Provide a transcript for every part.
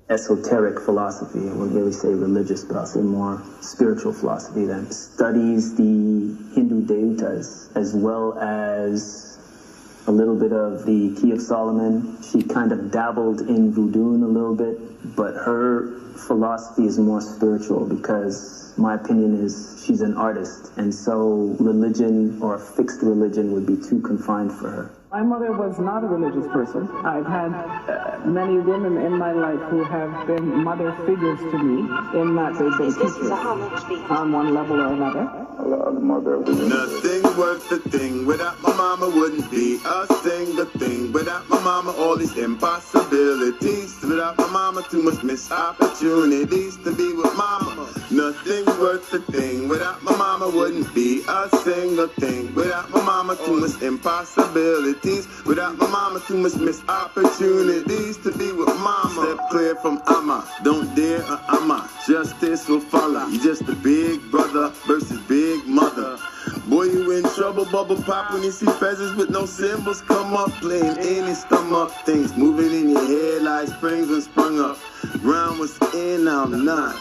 esoteric philosophy. I wouldn't really say religious, but I'll say more spiritual philosophy that studies the Hindu devatas as well as a little bit of the Key of Solomon. She kind of dabbled in voodoo a little bit, but her philosophy is more spiritual because my opinion is she's an artist, and so religion or a fixed religion would be too confined for her. My mother was not a religious person. I've had many women in my life who have been mother figures to me in that they've been teachers on one level or another. Nothing worth a thing without my mama, wouldn't be a single thing without my mama. All these impossibilities without my mama, too much missed opportunities to be with mama. Nothing worth a thing without my mama, wouldn't be a single thing without my mama, too much impossibilities without my mama, too much missed opportunities to be with mama. Step clear from Amma, don't dare Amma, justice will follow. You just a big brother versus big mother. Boy, you in trouble, bubble pop when you see feathers with no symbols come up, playing any stomach things, moving in your head like springs when sprung up. Ground was in, I'm not.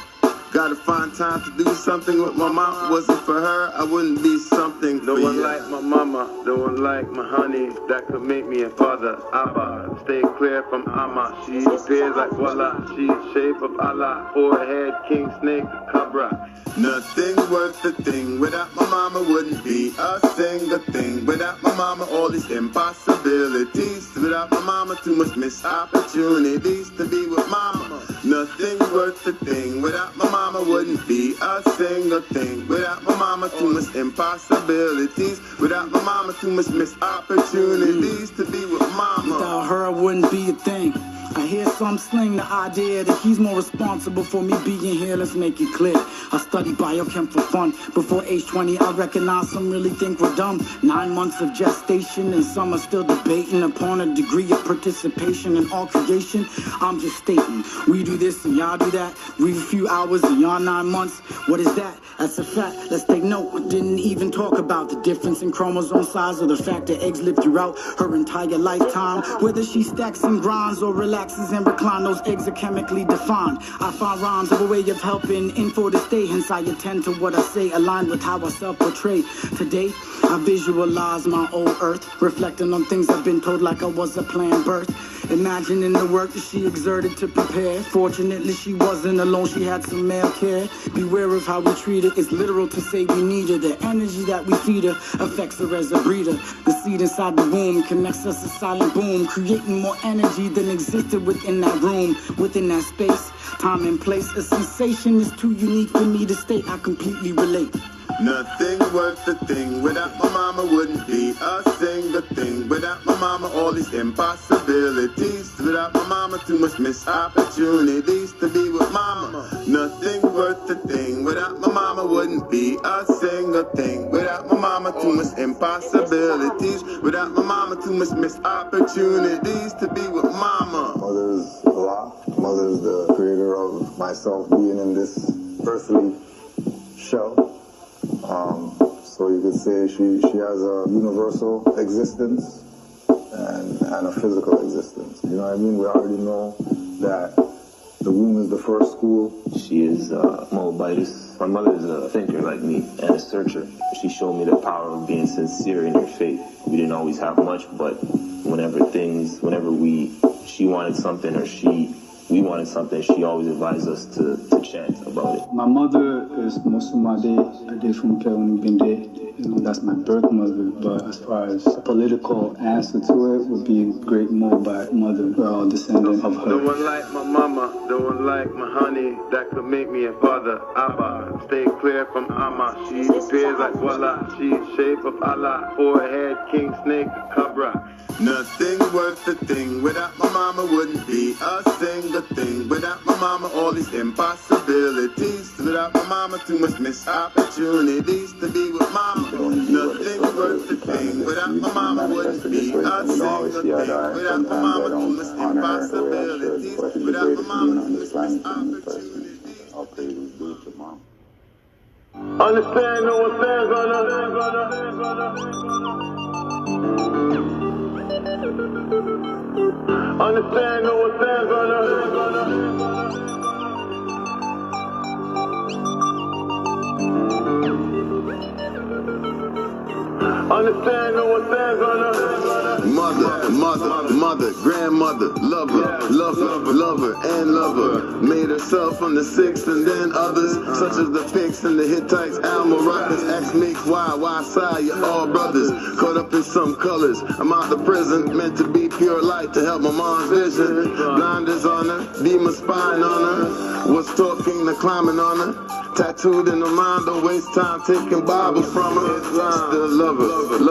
Gotta find time to do something with my mama. Wasn't for her, I wouldn't be something for you. No one like my mama, no one like my honey that could make me a father. Abba, stay clear from Amma. She appears like voila, she's shape of Allah. Forehead, king, snake, cobra. Nothing worth a thing without my mama, wouldn't be a single thing without my mama. All these impossibilities without my mama, too much missed opportunities to be with mama. Nothing worth a thing without my mama, wouldn't be a single thing without my mama, too much impossibilities without my mama, too much missed opportunities to be with mama. Without her, I wouldn't be a thing. I hear some sling the idea that he's more responsible for me being here. Let's make it clear. I studied biochem for fun. Before age 20, I recognize some really think we're dumb. 9 months of gestation, and some are still debating upon a degree of participation in all creation. I'm just stating, we do this and y'all do that. We a few hours and y'all 9 months. What is that? That's a fact. Let's take note. We didn't even talk about the difference in chromosome size or the fact that eggs live throughout her entire lifetime. Whether she stacks and grinds or relaxes and recline, those eggs are chemically defined. I find rhymes of a way of helping info to stay, hence I attend to what I say, aligned with how I self-portray. Today, I visualize my old earth, reflecting on things I've been told like I was a planned birth. Imagining the work that she exerted to prepare. Fortunately, she wasn't alone, she had some male care. Beware of how we treat her, it's literal to say we need her. The energy that we feed her affects her as a breeder. The seed inside the womb connects us a silent boom, creating more energy than existed within that room, within that space. Time and place, a sensation is too unique for me to state. I completely relate. Nothing worth a thing without my mama, wouldn't be a single thing without my mama. All these impossibilities without my mama, too much missed opportunities to be with mama. Nothing worth a thing without my mama, wouldn't be a single thing without my mama. Too much impossibilities without my mama, too much missed opportunities to be with mama. Mother's Allah. Mother's the creator of myself being in this earthly shell. So you could say she has a universal existence and a physical existence. You know what I mean? We already know that the womb is the first school. She is Moabitess. My mother is a thinker like me and a searcher. She showed me the power of being sincere in your faith. We didn't always have much, but whenever she wanted something or we wanted something, she always advised us to chant about it. My mother is Musumade Adefumke Onibinde. You know, that's my birth mother, but as far as a political answer to it would be Great Moabite mother. We're all descendant of her. No one like my mama, no one like my honey that could make me a father. Abba, stay clear from Amma. She appears like voila, she's shape of Allah. Forehead, king, snake, cobra. Nothing worth a thing without my mama, wouldn't be a single thing without my mama. All these impossibilities without my mama, too much missed opportunities to be with mama. Nothing worth a thing without my mama, wouldn't be a single thing without my mama, too much impossibilities without my mama, too much missed opportunities. All praises due to mom. Understand, know what stands on us. Understand, know what stands on us. Understand no one stands on her. Mother, grandmother, lover, and lover. Made herself from the sixth and then others, such as the Picts and the Hittites, Almoravids, X makes Y side, you're all brothers. Caught up in some colors. I'm out of prison, meant to be pure light to help my mom's vision. Blinders on her, demon spying on her. Was talking to climbing on her. Tattooed in her mind, don't waste time taking Bible from her. Still love her, and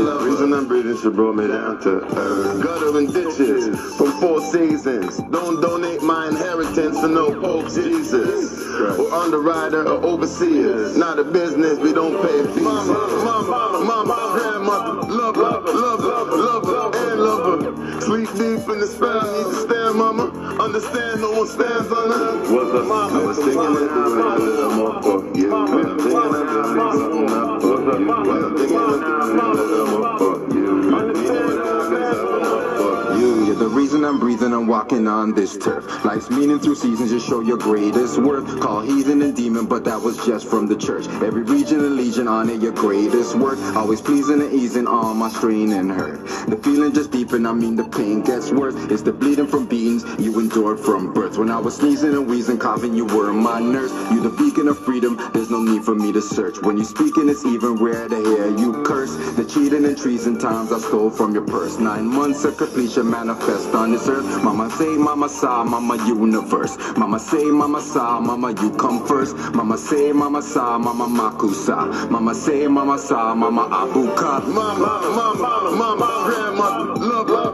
love her. Reason I'm breathing, she brought me down to earth. Gutter and ditches from 4 seasons. Don't donate my inheritance to no Pope Jesus. Or underwriter or overseer. Not a business, we don't pay fees. Mama, grandmother, lover, and lover. Sleep deep in the spell, need to stand, mama. Understand no one stands on her. What's up, mama? I was thinking that a little more for you. I'm thinking I'm doing something up for you. I'm thinking I'm doing a little more for you. Understand no one stands on her. You're the reason I'm breathing, I'm walking on this turf. Life's meaning through seasons, just show your greatest worth. Call heathen and demon, but that was just from the church. Every region and legion, honor your greatest work. Always pleasing and easing all my strain and hurt. The feeling just deepen, I mean the pain gets worse. It's the bleeding from beatings you endured from birth. When I was sneezing and wheezing, coughing, you were my nurse. You the beacon of freedom, there's no need for me to search. When you speaking, it's even rare to hear you curse. The cheating and treason times I stole from your purse. 9 months of completion manifest on this earth. Mama say, mama saw, mama universe. Mama say, mama saw, mama you come first. Mama say, mama saw, mama makusa. Mama say, mama saw, mama abuka. Mama, grandmother, lover,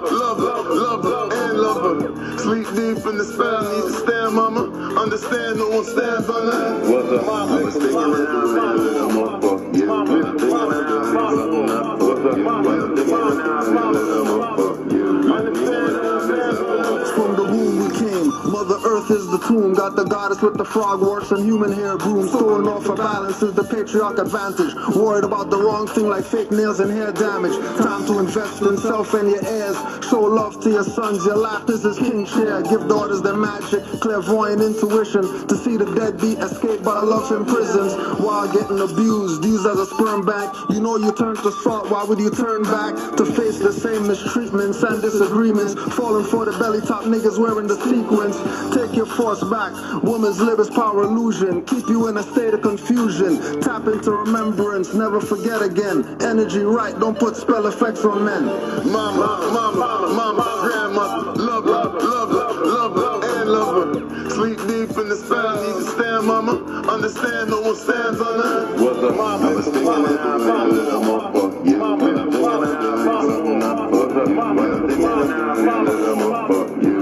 and lover. Sleep deep in the spell, need to stand, mama. Understand no one stands on her. What's up, mama? I was thinking I'm doing a little more for you. I'm thinking I'm doing something up for you. I'm thinking I'm doing a little more for you. From the womb we came, Mother Earth is the tomb. Got the goddess with the frog wash and human hair broom. Stolen off her balance is the patriarch advantage. Worried about the wrong thing like fake nails and hair damage. Time to invest in self and your heirs. Show love to your sons, your life is his king chair. Give daughters their magic, clairvoyant intuition. To see the deadbeat escape by love in prisons while getting abused. Used as a sperm bank. You know you turn to salt, why would you turn back? To face the same mistreatments and disagreements. Falling for the belly top niggas wearing the sequence. Take your force back. Woman's lib is power illusion. Keep you in a state of confusion. Tap into remembrance, never forget again. Energy right, don't put spell effects on men. Mama, grandmother, lover, and lover. Sleep deep in the spell, need to stand, mama. Understand no one stands on her. What's up, mama? I was thinking I'm doing a little more for you. I'm thinking I'm doing something up for you. I'm thinking I'm doing a little more for you.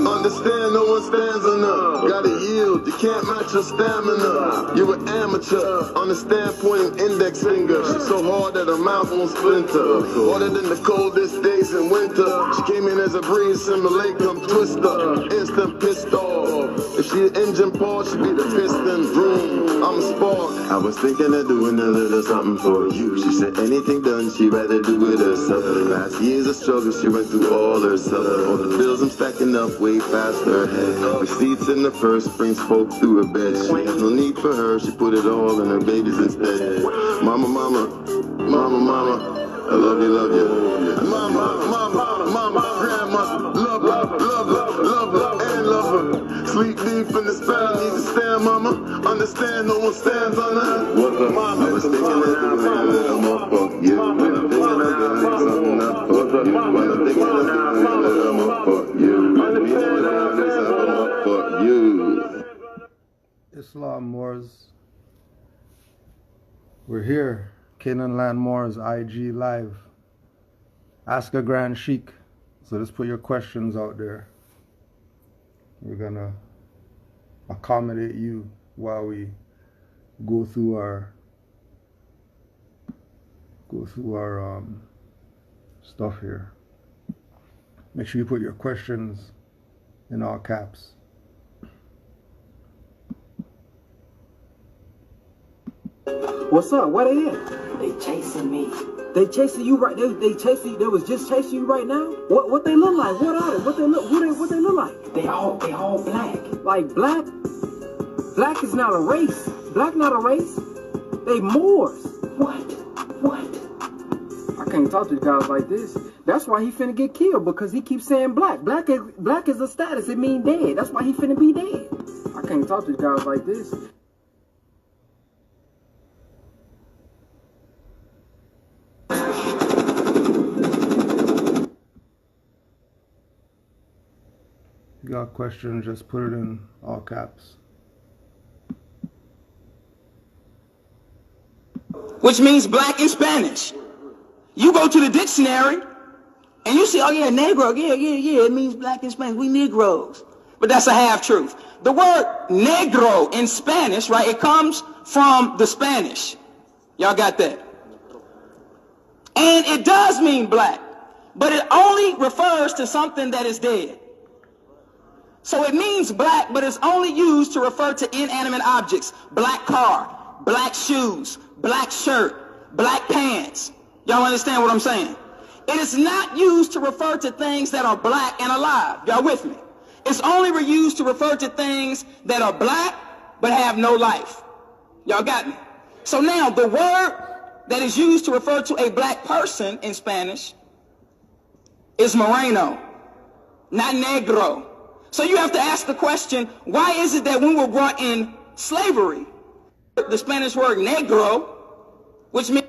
Understand no one stands on her. Gotta yield, you can't match her stamina. You're an amateur on the standpoint index finger. She's so hard that her mouth won't splinter. Harder than the coldest days in winter. She came in as a breeze, simulate come twister. Instant pissed off. If she an engine part, she be the piston vroom. I'm a spark. I was thinking of doing a little something for you. She said anything done, she rather do it herself. Last years of struggle, she went through all herself. All the bills I'm stacking up way past her head. Receipts in the first spring spoke through her bed. She has no need for her, she put it all in her babies instead. Mama, I love you. Mama, grandma, love, and lover. Sleep deep in the spell, need to stand, mama. Understand no one stands on her. What's up, mama? I was thinking I'm doing a little more for you. I'm thinking I'm doing something up for you. I'm thinking I'm doing a little more for you. Understand I'm doing something up for you. Islam Moors. We're here. Canaanland Moors, IG Live. Ask a Grand Sheik. So just put your questions out there. We're gonna accommodate you while we go through our stuff here. Make sure you put your questions in all caps. What's up? Where they at? They chasing me. They chasing you right? They chasing you? They was just chasing you right now? What they look like? What are they? What they look like? They all black. Like black? Black is not a race. Black not a race. They Moors. What? I can't talk to guys like this. That's why he finna get killed, because he keeps saying black. Black is a status. It mean dead. That's why he finna be dead. I can't talk to guys like this. You got a question, just put it in all caps. Which means black in Spanish. You go to the dictionary and you say, oh yeah, negro, yeah, it means black in Spanish. We Negroes. But that's a half-truth. The word negro in Spanish, right, it comes from the Spanish. Y'all got that? And it does mean black, but it only refers to something that is dead. So it means black, but it's only used to refer to inanimate objects. Black car, black shoes, black shirt, black pants. Y'all understand what I'm saying? It is not used to refer to things that are black and alive. Y'all with me? It's only used to refer to things that are black but have no life. Y'all got me? So now the word that is used to refer to a black person in Spanish is moreno, not negro. So you have to ask the question, why is it that when we were brought in slavery, the Spanish word negro, which means...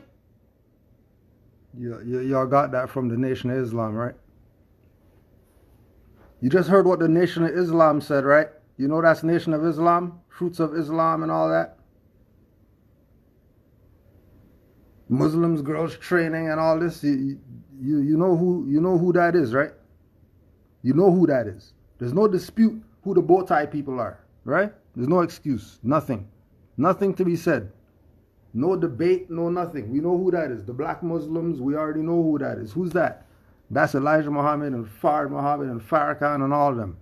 Y'all got that from the Nation of Islam, right? You just heard what the Nation of Islam said, right? You know that's Nation of Islam, Fruits of Islam and all that? Muslims, girls training and all this. You know who that is, right? You know who that is. There's no dispute who the bow tie people are, right? There's no excuse, nothing. Nothing to be said. No debate, no nothing. We know who that is. The black Muslims, we already know who that is. Who's that? That's Elijah Muhammad and Fard Muhammad and Farrakhan and all of them.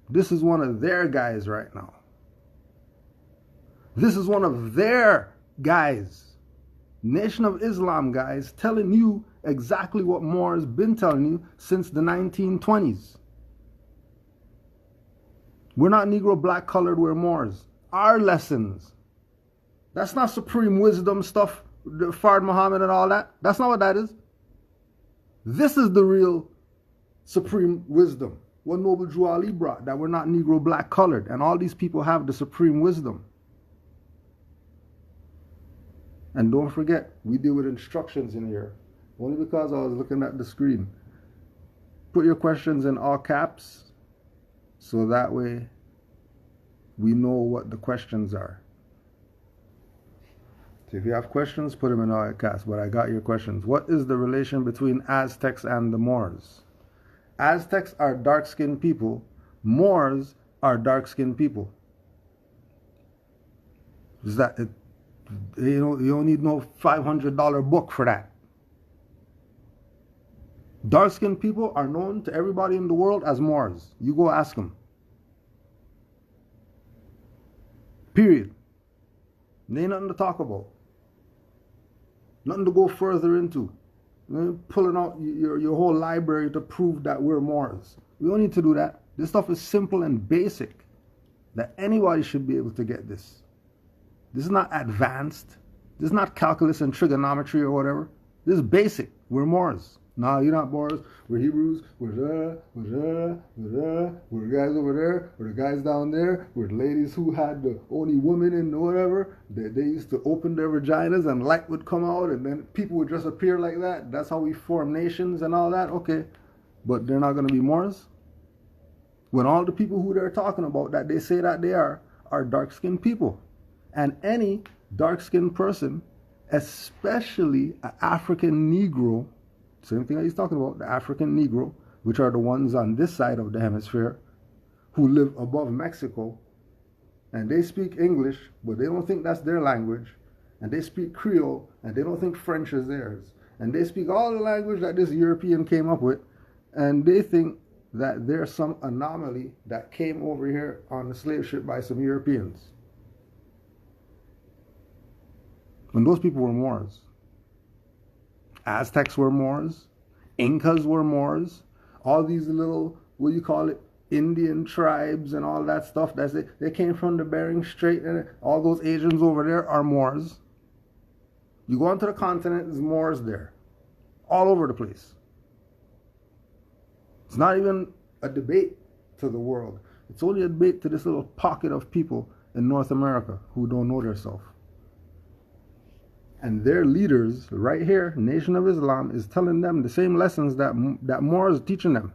This is one of their guys right now. This is one of their guys. Nation of Islam guys telling you exactly what Moors been telling you since the 1920s. We're not Negro, black, colored, we're Moors. Our lessons. That's not supreme wisdom stuff, Fard Muhammad and all that. That's not what that is. This is the real supreme wisdom. What Noble Drew Ali brought, that we're not Negro, black, colored. And all these people have the supreme wisdom. And don't forget, we deal with instructions in here. Only because I was looking at the screen. Put your questions in all caps, so that way we know what the questions are. So if you have questions, put them in all caps, but I got your questions. What is the relation between Aztecs and the Moors? Aztecs are dark-skinned people. Moors are dark-skinned people. Is that it? You don't need no $500 book for that. Dark-skinned people are known to everybody in the world as Moors. You go ask them. Period. There ain't nothing to talk about. Nothing to go further into. You're pulling out your whole library to prove that we're Moors. We don't need to do that. This stuff is simple and basic. That anybody should be able to get this. This is not advanced. This is not calculus and trigonometry or whatever. This is basic. We're Moors. No, you're not Moors. We're Hebrews. We're the guys over there. We're the guys down there. We're the ladies who had the only women in the whatever. They used to open their vaginas and light would come out and then people would just appear like that. That's how we form nations and all that. Okay. But they're not going to be Moors? When all the people who they're talking about that they say that they are dark-skinned people. And any dark-skinned person, especially an African Negro, same thing that he's talking about, the African Negro, which are the ones on this side of the hemisphere, who live above Mexico, and they speak English, but they don't think that's their language, and they speak Creole, and they don't think French is theirs, and they speak all the language that this European came up with, and they think that there's some anomaly that came over here on the slave ship by some Europeans. When those people were Moors. Aztecs were Moors. Incas were Moors. All these little, what do you call it, Indian tribes and all that stuff. They came from the Bering Strait, and all those Asians over there are Moors. You go onto the continent, there's Moors there. All over the place. It's not even a debate to the world. It's only a debate to this little pocket of people in North America who don't know themselves. And their leaders, right here, Nation of Islam, is telling them the same lessons that Moors are teaching them.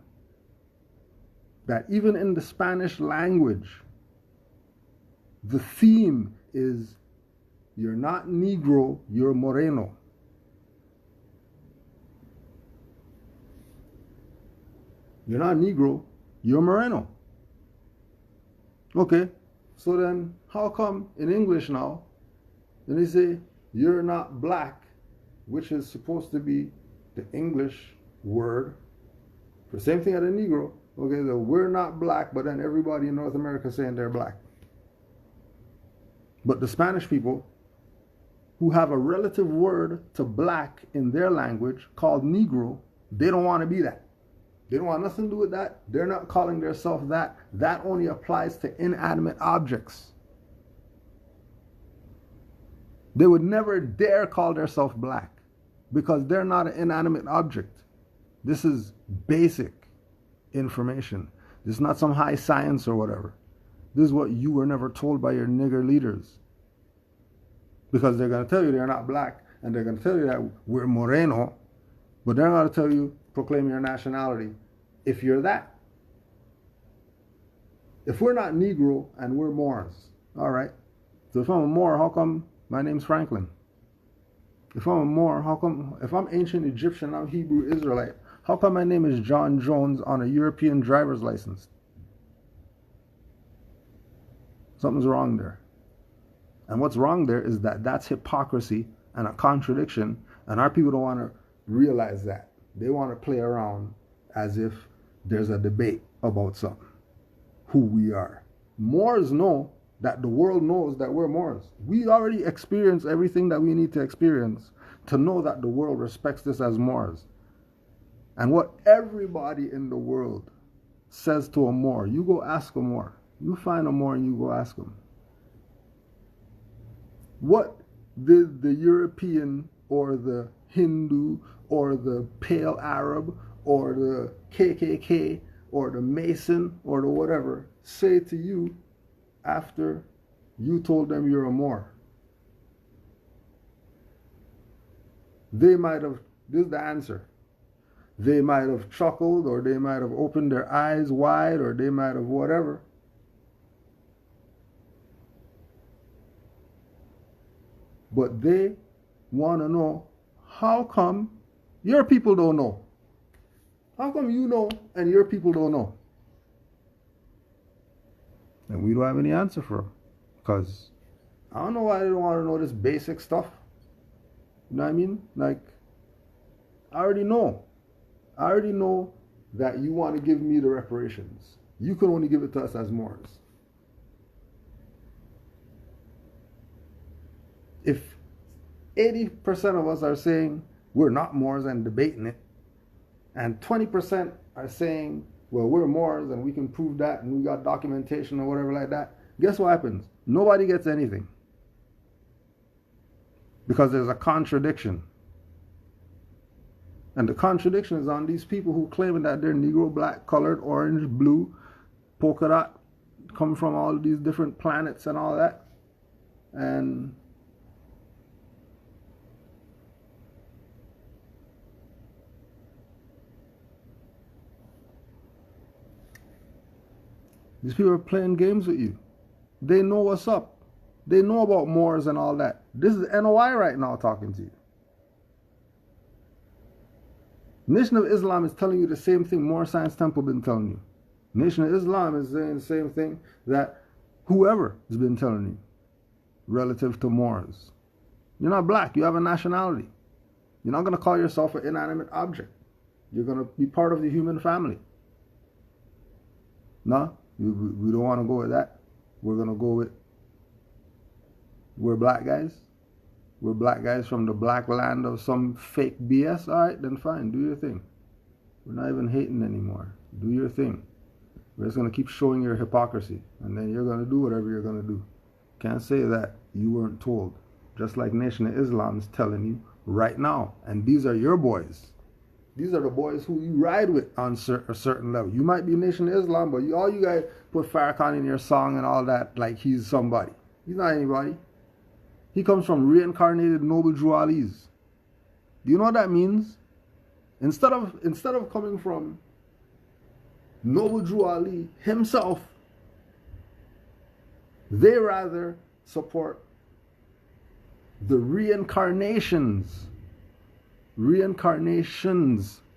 That even in the Spanish language, the theme is, you're not Negro, you're Moreno. You're not Negro, you're Moreno. Okay, so then how come in English now, then they say, you're not black, which is supposed to be the English word for the same thing as a Negro. Okay, so we're not black, but then everybody in North America saying they're black. But the Spanish people, who have a relative word to black in their language called Negro, they don't want to be that. They don't want nothing to do with that. They're not calling themselves that. That only applies to inanimate objects. They would never dare call themselves black because they're not an inanimate object. This is basic information. This is not some high science or whatever. This is what you were never told by your nigger leaders. Because they're going to tell you they're not black, and they're going to tell you that we're Moreno, but they're going to tell you, proclaim your nationality if you're that. If we're not Negro and we're Moors, all right. So if I'm a Moor, how come my name's Franklin? If I'm a Moor, how come, if I'm ancient Egyptian, I'm Hebrew Israelite, how come my name is John Jones on a European driver's license? Something's wrong there. And what's wrong there is that that's hypocrisy and a contradiction, and our people don't want to realize that. They want to play around as if there's a debate about something, who we are. Moors know that the world knows that we're Moors. We already experience everything that we need to experience to know that the world respects us as Moors. And what everybody in the world says to a Moor, you go ask a Moor. You find a Moor and you go ask him. What did the European or the Hindu or the Pale Arab or the KKK or the Mason or the whatever say to you after you told them you're a Moor? They might have, this is the answer. They might have chuckled, or they might have opened their eyes wide, or they might have whatever. But they want to know, how come your people don't know? How come you know and your people don't know? And we don't have any answer for them. Because I don't know why they don't want to know this basic stuff. You know what I mean? Like, I already know. I already know that you want to give me the reparations. You can only give it to us as Moors. If 80% of us are saying we're not Moors and debating it, and 20% are saying, well, we're Moors and we can prove that and we got documentation or whatever like that, guess what happens? Nobody gets anything. Because there's a contradiction. And the contradiction is on these people who claim that they're Negro, black, colored, orange, blue, polka dot, come from all these different planets and all that. And these people are playing games with you. They know what's up. They know about Moors and all that. This is NOI right now talking to you. Nation of Islam is telling you the same thing Moor Science Temple been telling you. Nation of Islam is saying the same thing that whoever has been telling you relative to Moors. You're not black. You have a nationality. You're not going to call yourself an inanimate object. You're going to be part of the human family. No, we don't want to go with that. We're going to go with, we're black guys. We're black guys from the black land of some fake BS. All right, then fine, do your thing. We're not even hating anymore. Do your thing. We're just going to keep showing your hypocrisy, and then you're going to do whatever you're going to do. Can't say that you weren't told. just like Nation of Islam is telling you right now. And these are your boys. These are the boys who you ride with on a certain level. You might be Nation of Islam, but all you guys put Farrakhan in your song and all that like he's somebody. He's not anybody. He comes from reincarnated noble Jualis. Do you know what that means? Instead of coming from noble Juali himself, they rather support the reincarnations,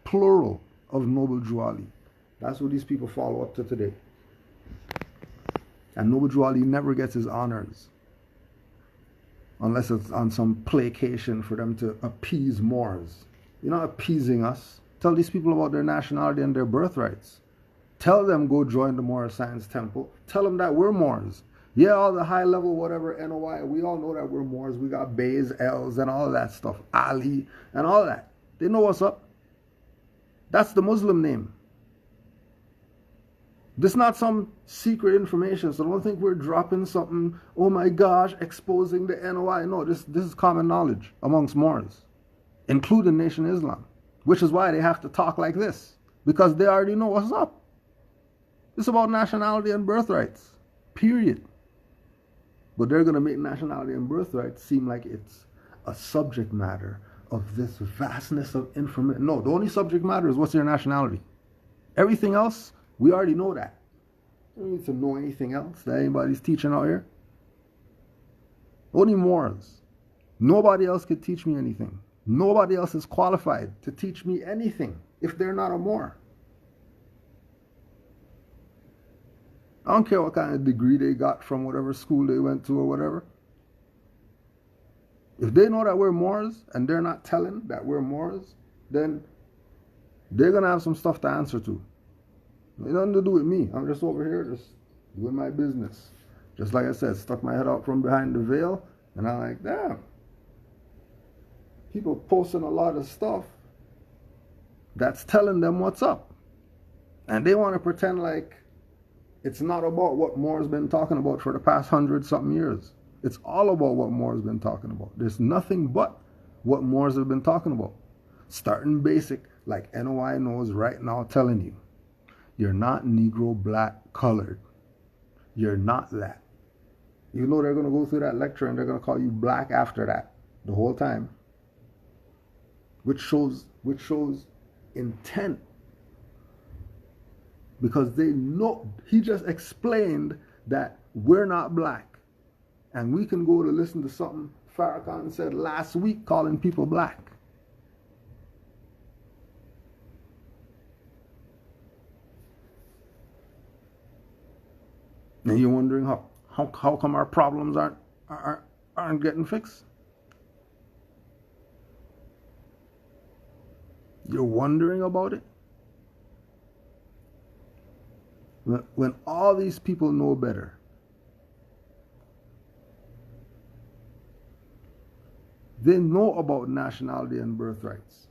plural, of noble Juali. That's what these people follow up to today. And noble Juali never gets his honors unless it's on some placation for them to appease Moors. You're not appeasing us. Tell these people about their nationality and their birthrights. Tell them go join the Moorish Science Temple. Tell them that we're Moors. Yeah, all the high level, whatever, NOI, we all know that we're Moors. We got Bays, L's, and all that stuff. Ali, and all that. They know what's up. That's the Muslim name. This is not some secret information, so don't think we're dropping something, oh my gosh, exposing the NOI. No, this is common knowledge amongst Moors, including Nation of Islam, which is why they have to talk like this, because they already know what's up. It's about nationality and birthrights, period. But they're going to make nationality and birthright seem like it's a subject matter of this vastness of information. No, the only subject matter is what's your nationality. Everything else, we already know that. You don't need to know anything else that anybody's teaching out here. Only Moors. Nobody else could teach me anything. Nobody else is qualified to teach me anything if they're not a Moor. I don't care what kind of degree they got from whatever school they went to or whatever. If they know that we're Moors and they're not telling that we're Moors, then they're going to have some stuff to answer to. It nothing to do with me. I'm just over here just doing my business. Just like I said, stuck my head out from behind the veil, and I'm like, damn. People posting a lot of stuff that's telling them what's up. And they want to pretend like it's not about what Moore's been talking about for the past 100-something years. It's all about what Moore's been talking about. There's nothing but what Moors have been talking about. Starting basic, like NOI knows right now, telling you, you're not Negro, black, colored. You're not that. You know they're going to go through that lecture and they're going to call you black after that the whole time. Which shows intent. Because they know, he just explained that we're not black. And we can go to listen to something Farrakhan said last week calling people black. And you're wondering how come our problems aren't getting fixed? You're wondering about it? When all these people know better. They know about nationality and birthrights.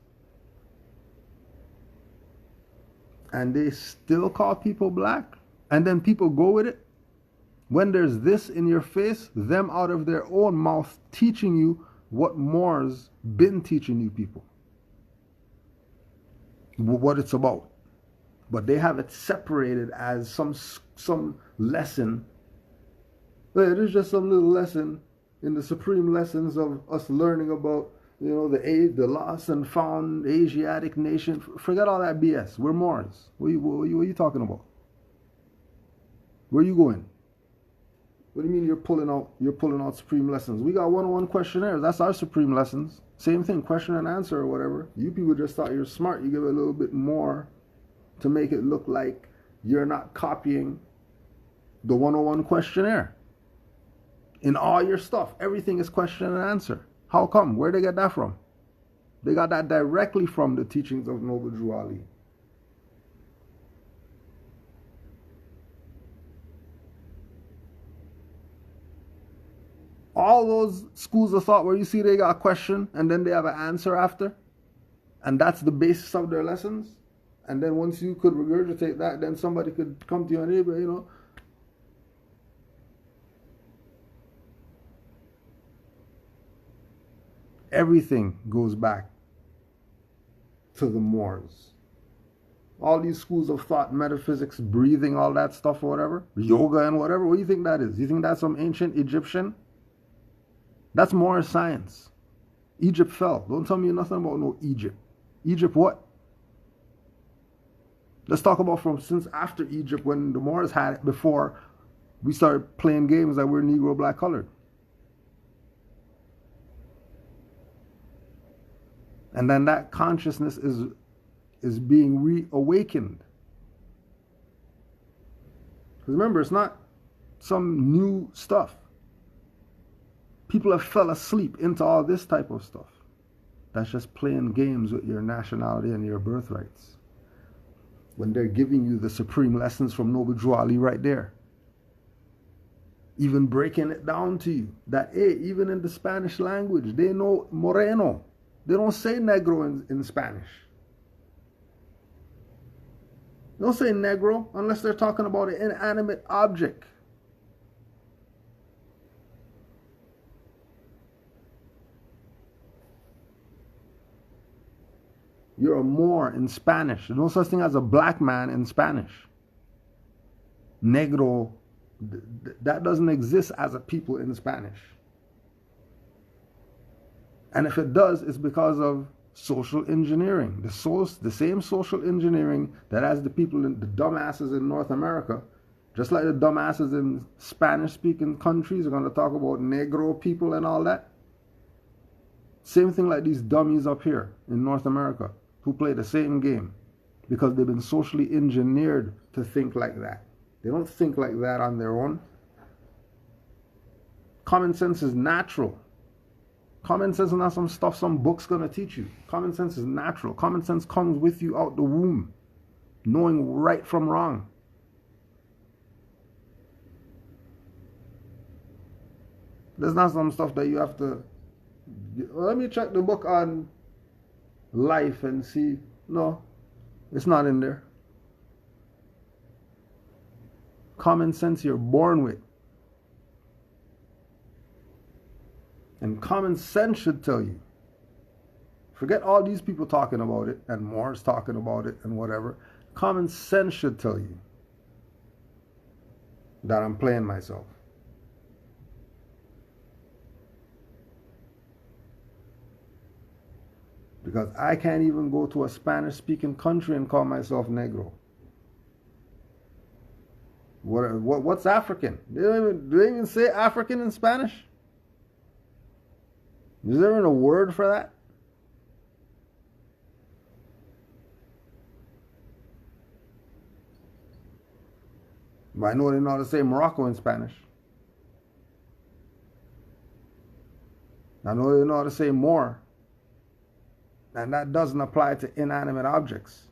And they still call people black? And then people go with it? When there's this in your face, them out of their own mouth teaching you what Moors been teaching you people. What it's about. But they have it separated as some lesson. It is just some little lesson in the supreme lessons of us learning about, the lost and found Asiatic nation. Forget all that BS. We're Moors. What are you talking about? Where are you going? What do you mean you're pulling out supreme lessons? We got 101 questionnaires. That's our supreme lessons. Same thing, question and answer or whatever. You people just thought you're smart. You give it a little bit more to make it look like you're not copying the 101 questionnaire. In all your stuff, everything is question and answer. How come? Where'd they get that from? They got that directly from the teachings of Noble Drew Ali. All those schools of thought where you see they got a question and then they have an answer after, and that's the basis of their lessons. And then once you could regurgitate that, then somebody could come to you and say, everything goes back to the Moors. All these schools of thought, metaphysics, breathing, all that stuff or whatever, yoga and whatever, what do you think that is? You think that's some ancient Egyptian? That's Moorish science. Egypt fell. Don't tell me nothing about no Egypt. Egypt what? Let's talk about from since after Egypt, when the Moors had it, before we started playing games that we're Negro black colored. And then that consciousness is being reawakened. Because remember, it's not some new stuff. People have fell asleep into all this type of stuff. That's just playing games with your nationality and your birthrights. When they're giving you the supreme lessons from Noble Drew Ali right there. Even breaking it down to you. That, hey, even in the Spanish language, they know Moreno. They don't say Negro in Spanish. They don't say Negro unless they're talking about an inanimate object. You're a Moor in Spanish. There's no such thing as a black man in Spanish. Negro, that doesn't exist as a people in Spanish. And if it does, it's because of social engineering. The same social engineering that has the people, the dumbasses in North America, just like the dumbasses in Spanish-speaking countries are going to talk about Negro people and all that. Same thing like these dummies up here in North America who play the same game because they've been socially engineered to think like that. They don't think like that on their own. Common sense is natural. Common sense is not some stuff some book's going to teach you. Common sense is natural. Common sense comes with you out the womb, knowing right from wrong. There's not some stuff that you have to... Let me check the book on life and see. No, it's not in there. Common sense you're born with. And common sense should tell you. Forget all these people talking about it and Moore's talking about it and whatever. Common sense should tell you that I'm playing myself. Because I can't even go to a Spanish-speaking country and call myself Negro. What's African? Do they even say African in Spanish? Is there even a word for that? But I know they know how to say Morocco in Spanish. I know they know how to say Moor. And that doesn't apply to inanimate objects.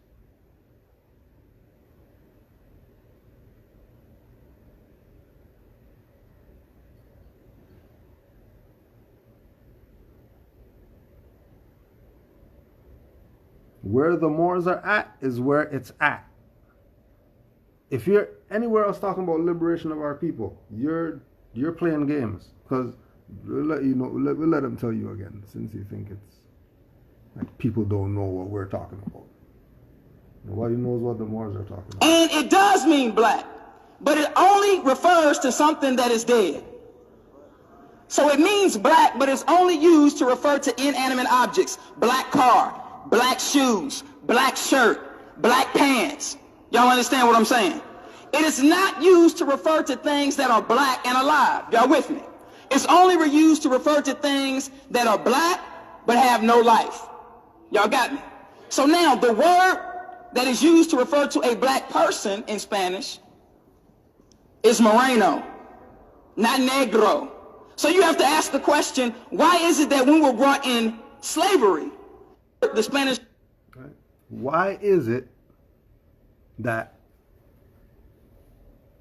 Where the Moors are at is where it's at. If you're anywhere else talking about liberation of our people, you're playing games. Because we'll let you know, we'll let them tell you again, since you think it's like people don't know what we're talking about. Nobody knows what the Moors are talking about. And it does mean black, but it only refers to something that is dead. So it means black, but it's only used to refer to inanimate objects. Black car, black shoes, black shirt, black pants. Y'all understand what I'm saying? It is not used to refer to things that are black and alive. Y'all with me? It's only used to refer to things that are black but have no life. Y'all got me? So now the word that is used to refer to a black person in Spanish is moreno, not negro. So you have to ask the question, why is it that when we're brought in slavery, the Spanish... Why is it that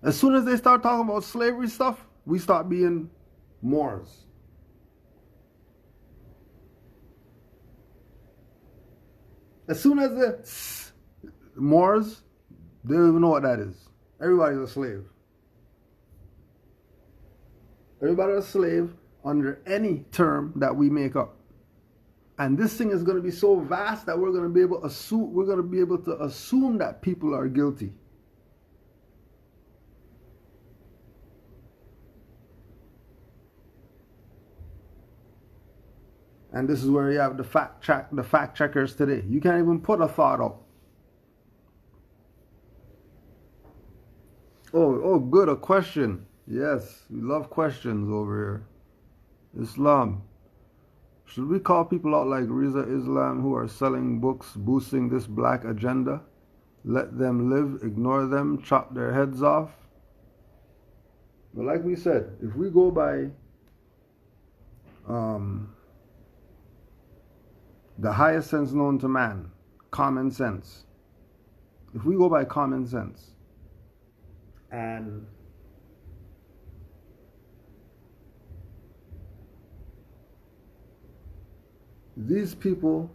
as soon as they start talking about slavery stuff, we start being Moors? As soon as the Moors, they don't even know what that is. Everybody's a slave. Everybody's a slave under any term that we make up. And this thing is going to be so vast that we're going to be able to assume that people are guilty. And this is where you have the fact checkers today. You can't even put a thought out. Oh, good, a question. Yes, we love questions over here. Islam. Should we call people out like Riza Islam who are selling books, boosting this black agenda? Let them live, ignore them, chop their heads off? But like we said, if we go by the highest sense known to man, common sense. If we go by common sense, and these people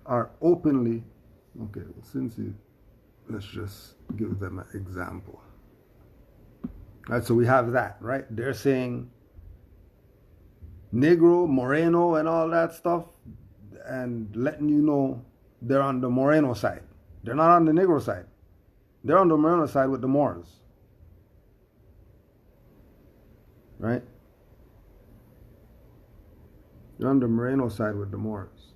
are openly, okay, let's just give them an example. Right, so we have that, right? They're saying Negro, Moreno, and all that stuff, and letting you know they're on the Moreno side. They're not on the Negro side. They're on the Moreno side with the Moors. Right? They're on the Moreno side with the Moors.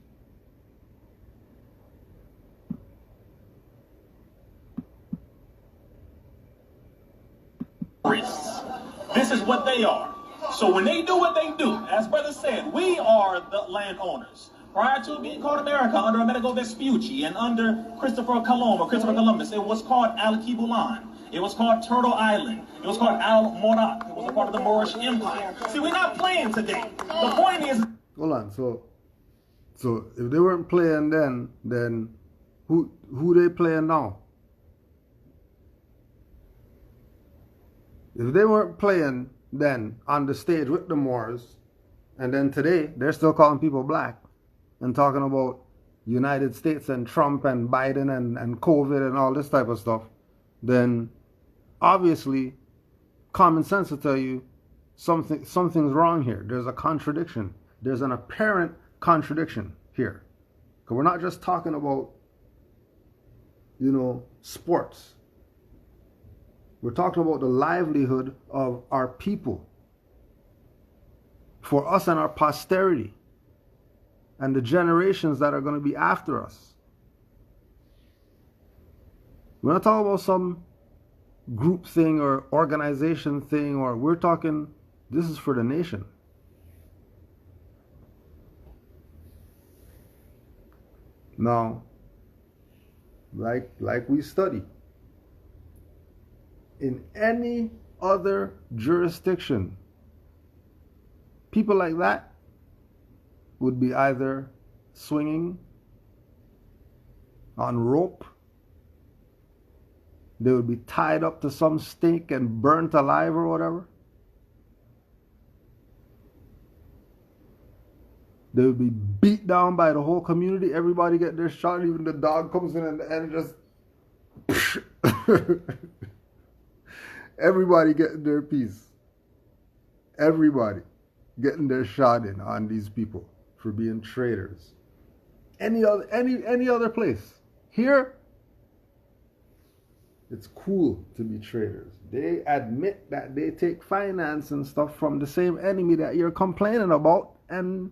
This is what they are. So when they do what they do, as brother said, we are the landowners. Prior to being called America under Amerigo Vespucci and under Christopher Columbus, it was called Alkebulan. It was called Turtle Island. It was called Al-Morat. It was a part of the Moorish Empire. See, we're not playing today. The point is... Hold on. So if they weren't playing then who they playing now? If they weren't playing then on the stage with the Moors, and then today they're still calling people black and talking about United States and Trump and Biden and COVID and all this type of stuff, then obviously common sense will tell you something's wrong here. There's a contradiction. There's an apparent contradiction here. Because we're not just talking about, sports. We're talking about the livelihood of our people, for us and our posterity, and the generations that are going to be after us. We're not talking about some group thing or organization thing, or we're talking, this is for the nation. Now, like we study, in any other jurisdiction, people like that would be either swinging on rope, they would be tied up to some stake and burnt alive or whatever. They would be beat down by the whole community. Everybody get their shot. Even the dog comes in and just... Everybody getting their piece. Everybody getting their shot in on these people for being traitors. Any other place. Here, it's cool to be traitors. They admit that they take finance and stuff from the same enemy that you're complaining about, and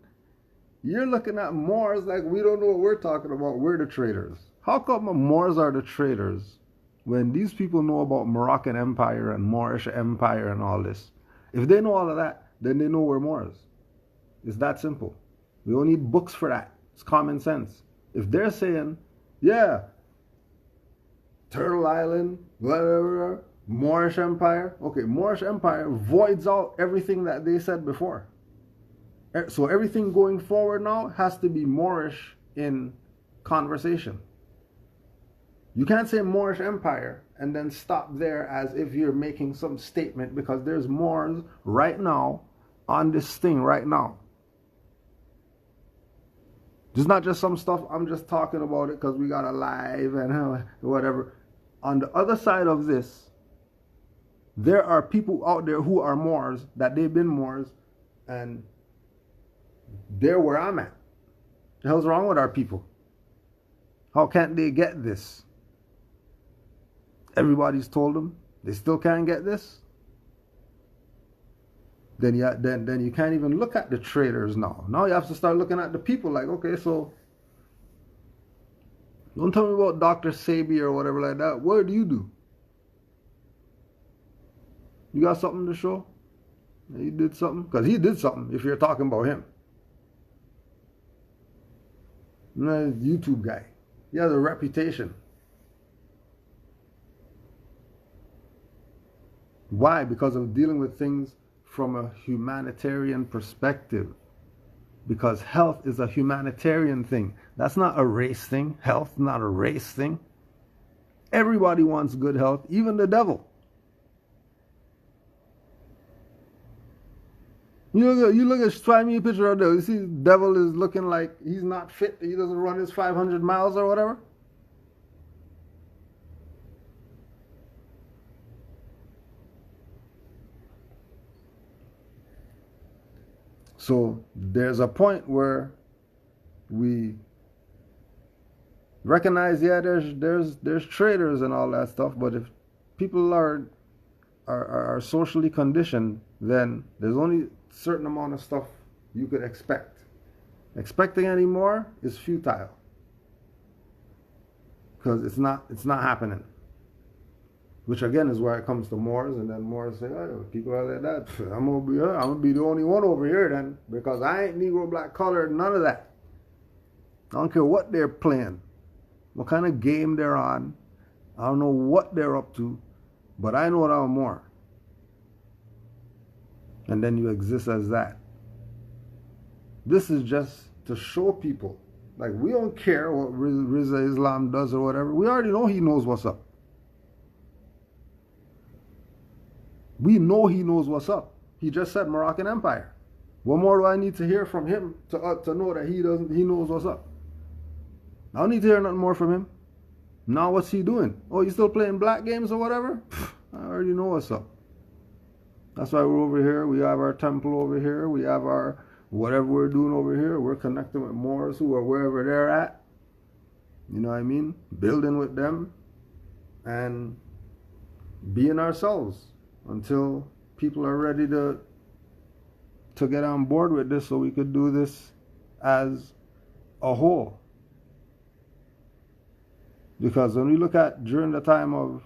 you're looking at Moors like we don't know what we're talking about. We're the traitors. How come Moors are the traitors when these people know about Moroccan Empire and Moorish Empire and all this? If they know all of that, then they know we're Moors. It's that simple. We don't need books for that. It's common sense. If they're saying, yeah, Turtle Island, whatever, Moorish Empire, okay, Moorish Empire voids out everything that they said before. So everything going forward now has to be Moorish in conversation. You can't say Moorish Empire and then stop there as if you're making some statement, because there's Moors right now on this thing right now. It's not just some stuff I'm just talking about it because we got a live and whatever. On the other side of this, there are people out there who are Moors, that they've been Moors, and they're where I'm at. The hell's wrong with our people? How can't they get this? Everybody's told them they still can't get this. Then you can't even look at the traders now. Now you have to start looking at the people like, okay, so don't tell me about Dr. Sabi or whatever like that. What do you do? You got something to show? He did something? Because he did something if you're talking about him. You know, YouTube guy. He has a reputation. Why? Because of dealing with things from a humanitarian perspective. Because health is a humanitarian thing. That's not a race thing. Health, not a race thing. Everybody wants good health, even the devil. You look at, find me a picture of the devil. You see the devil is looking like he's not fit. He doesn't run his 500 miles or whatever. So there's a point where we recognize, yeah, there's traders and all that stuff, but if people are socially conditioned, then there's only a certain amount of stuff you could expect. Expecting any more is futile, because it's not happening. Which again is where it comes to Moors, and then Moors say, oh, people are like that. I'm gonna be the only one over here then, because I ain't Negro, black, colored, none of that. I don't care what they're playing, what kind of game they're on. I don't know what they're up to, but I know that I'm more. And then you exist as that. This is just to show people, like, we don't care what Rizza Islam does or whatever. We already know he knows what's up. We know he knows what's up. He just said Moroccan Empire. What more do I need to hear from him to know that he knows what's up? I don't need to hear nothing more from him. Now what's he doing? Oh, you still playing black games or whatever? I already know what's up. That's why we're over here. We have our temple over here. We have our whatever we're doing over here. We're connecting with Moors who are wherever they're at. You know what I mean? Building with them and being ourselves until people are ready to get on board with this, so we could do this as a whole. Because when we look at during the time of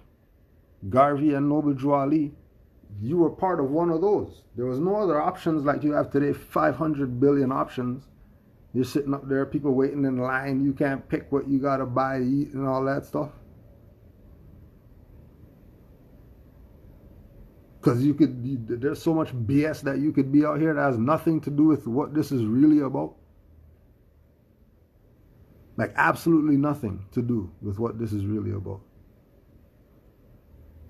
Garvey and Noble Drew Ali, you were part of one of those. There was no other options like you have today, 500 billion options. You're sitting up there, people waiting in line, you can't pick what you gotta buy, eat, and all that stuff. Because there's so much BS that you could be out here that has nothing to do with what this is really about. Like absolutely nothing to do with what this is really about.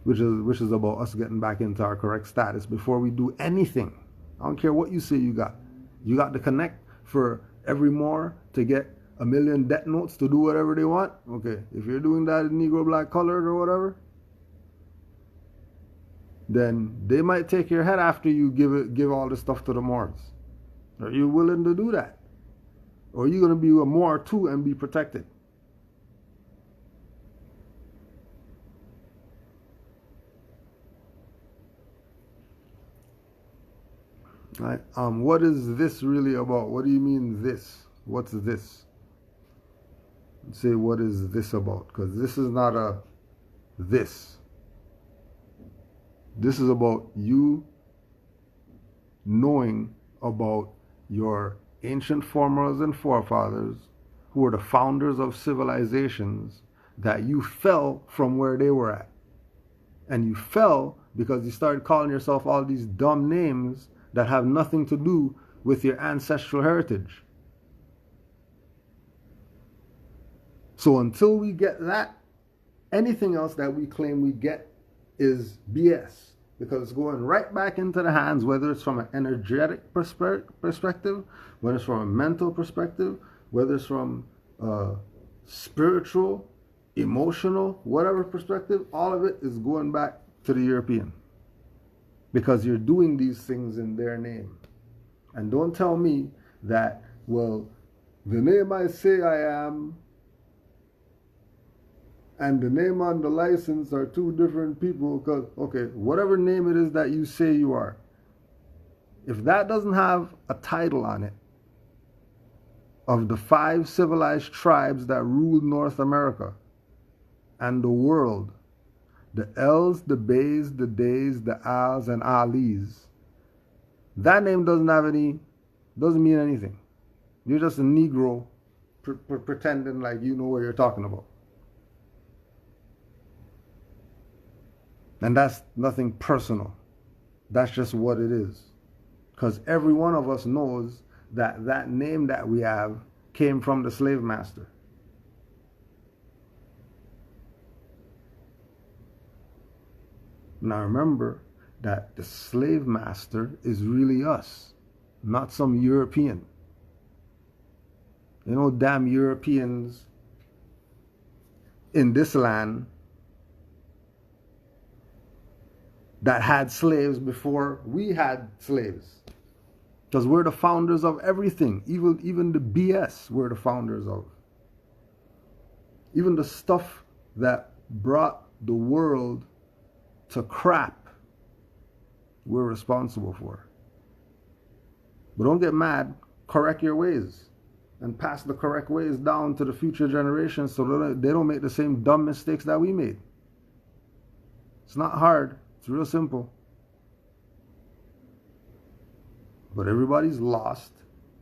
Which is about us getting back into our correct status before we do anything. I don't care what you say you got. You got to connect for every more to get 1 million debt notes to do whatever they want. Okay, if you're doing that in Negro, black, colored, or whatever, then they might take your head after you give all this stuff to the Moors. Are you willing to do that? Or are you going to be a Moor too and be protected? Right? What is this really about? What do you mean this? What's this? Say, what is this about? Because this is not a this. This is about you knowing about your ancient foremothers and forefathers who were the founders of civilizations, that you fell from where they were at. And you fell because you started calling yourself all these dumb names that have nothing to do with your ancestral heritage. So until we get that, anything else that we claim we get is BS. Because it's going right back into the hands, whether it's from an energetic perspective, whether it's from a mental perspective, whether it's from a spiritual, emotional, whatever perspective, all of it is going back to the European. Because you're doing these things in their name. And don't tell me that, well, the name I say I am and the name on the license are two different people. Because, okay, whatever name it is that you say you are, if that doesn't have a title on it of the 5 civilized tribes that ruled North America and the world, the Els, the Bays, the Days, the Als, and Alis, that name doesn't mean anything. You're just a Negro pretending like you know what you're talking about. And that's nothing personal. That's just what it is. Because every one of us knows that that name that we have came from the slave master. Now remember that the slave master is really us, not some European. You know, damn Europeans in this land that had slaves before we had slaves. Because we're the founders of everything. Even the BS we're the founders of. Even the stuff that brought the world to crap, we're responsible for. But don't get mad. Correct your ways. And pass the correct ways down to the future generations so they don't make the same dumb mistakes that we made. It's not hard. It's real simple. But everybody's lost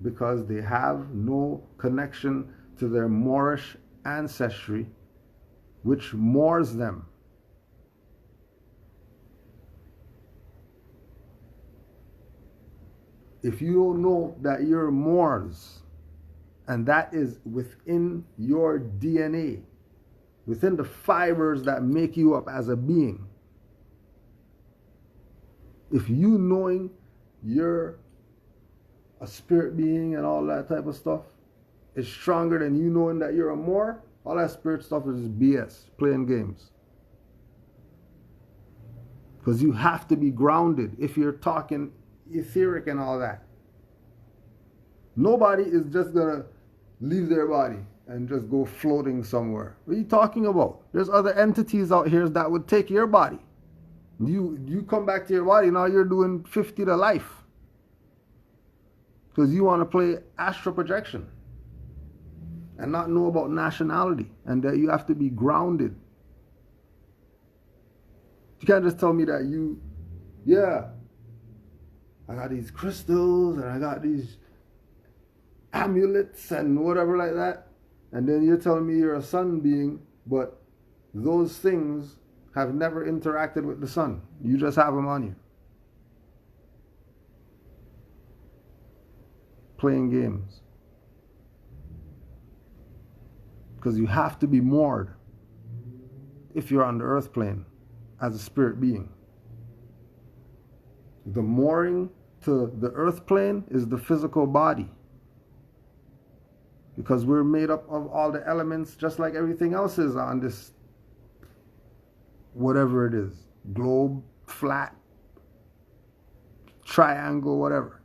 because they have no connection to their Moorish ancestry, which moors them. If you don't know that you're Moors, and that is within your DNA, within the fibers that make you up as a being, if you knowing you're a spirit being and all that type of stuff is stronger than you knowing that you're a Moor, all that spirit stuff is BS, playing games. Because you have to be grounded if you're talking etheric and all that. Nobody is just going to leave their body and just go floating somewhere. What are you talking about? There's other entities out here that would take your body. You come back to your body, now you're doing 50 to life. Because you want to play astral projection and not know about nationality, and that you have to be grounded. You can't just tell me that I got these crystals and I got these amulets and whatever like that, and then you're telling me you're a sun being, but those things have never interacted with the sun. You just have them on you. Playing games. Because you have to be moored if you're on the earth plane as a spirit being. The mooring to the earth plane is the physical body. Because we're made up of all the elements just like everything else is on this, whatever it is, globe, flat, triangle, whatever.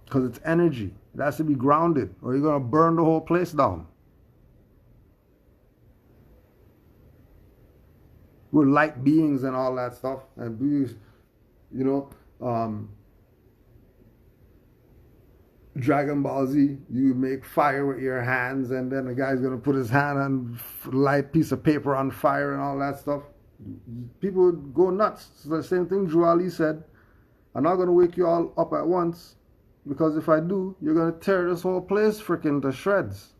Because it's energy. It has to be grounded or you're going to burn the whole place down. We're light beings and all that stuff. And we, Dragon Ball Z, you make fire with your hands and then the guy's going to put his hand on a light piece of paper on fire and all that stuff. People would go nuts. It's the same thing Drew Ali said. I'm not going to wake you all up at once, because if I do, you're going to tear this whole place freaking to shreds.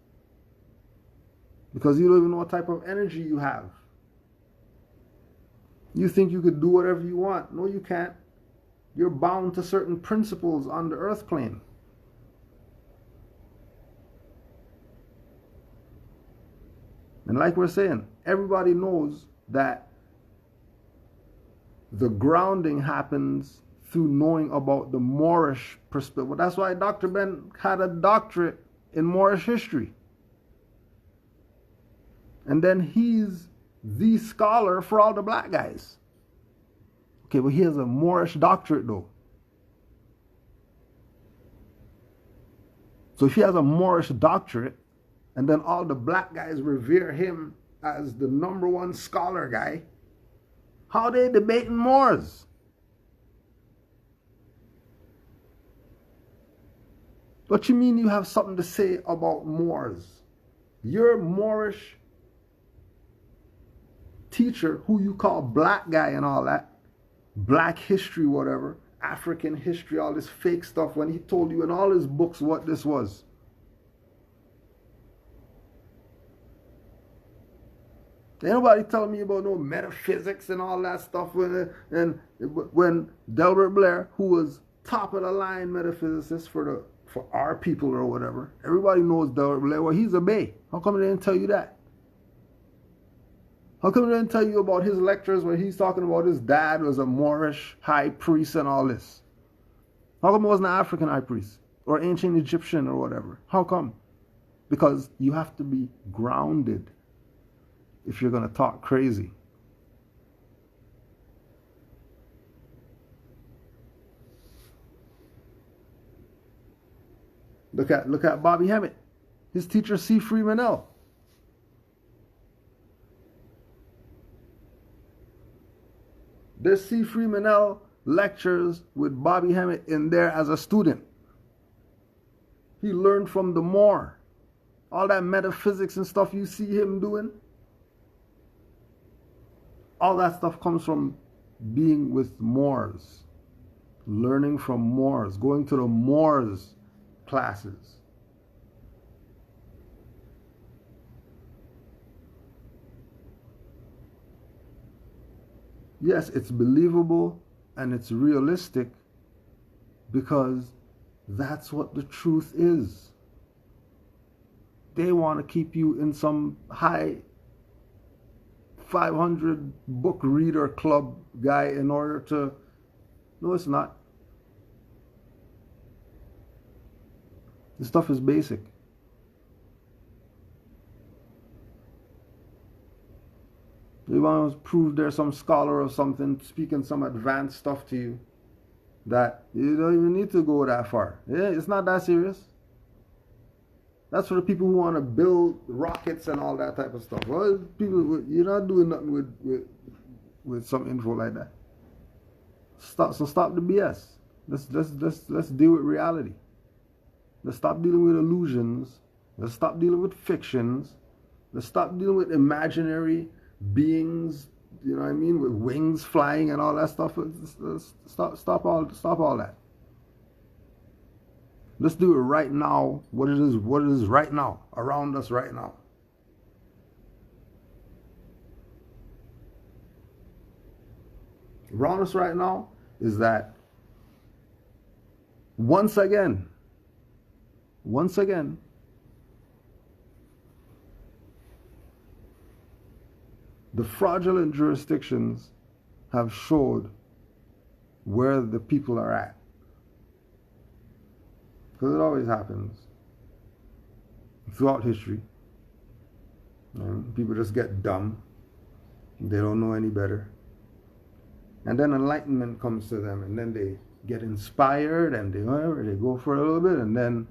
Because you don't even know what type of energy you have. You think you could do whatever you want. No, you can't. You're bound to certain principles on the earth plane. And like we're saying, everybody knows that the grounding happens through knowing about the Moorish perspective. That's why Dr. Ben had a doctorate in Moorish history. And then he's the scholar for all the black guys. Okay, but he has a Moorish doctorate though. So if he has a Moorish doctorate, and then all the black guys revere him as the #1 scholar guy, how are they debating Moors? What you mean you have something to say about Moors? Your Moorish teacher, who you call black guy and all that, black history, whatever, African history, all this fake stuff, when he told you in all his books what this was. Ain't nobody telling me about no metaphysics and all that stuff. When Delbert Blair, who was top of the line metaphysicist for our people or whatever, everybody knows Delbert Blair. Well, he's a Bay. How come they didn't tell you that? How come they didn't tell you about his lectures where he's talking about his dad was a Moorish high priest and all this? How come it wasn't an African high priest or ancient Egyptian or whatever? How come? Because you have to be grounded if you're going to talk crazy. Look at Bobby Hemmett. His teacher C. Freemanell. There's C. Freemanell lectures with Bobby Hemmett in there as a student. He learned from the Moor. All that metaphysics and stuff you see him doing, all that stuff comes from being with Moors, learning from Moors, going to the Moors classes. Yes, it's believable and it's realistic because that's what the truth is. They want to keep you in some high 500 book reader club guy in order to... No, it's not. This stuff is basic. They want to prove there's some scholar or something speaking some advanced stuff to you that you don't even need to go that far. Yeah, it's not that serious. That's for the people who want to build rockets and all that type of stuff. Well, people, you're not doing nothing with some info like that. Stop the BS. Let's deal with reality. Let's stop dealing with illusions. Let's stop dealing with fictions. Let's stop dealing with imaginary beings, you know what I mean, with wings flying and all that stuff. Stop all that. Let's do it right now. What it is right now, around us right now. Around us right now is that once again, the fraudulent jurisdictions have showed where the people are at. Because it always happens throughout history. People just get dumb. They don't know any better. And then enlightenment comes to them, and then they get inspired, and they go for a little bit, and then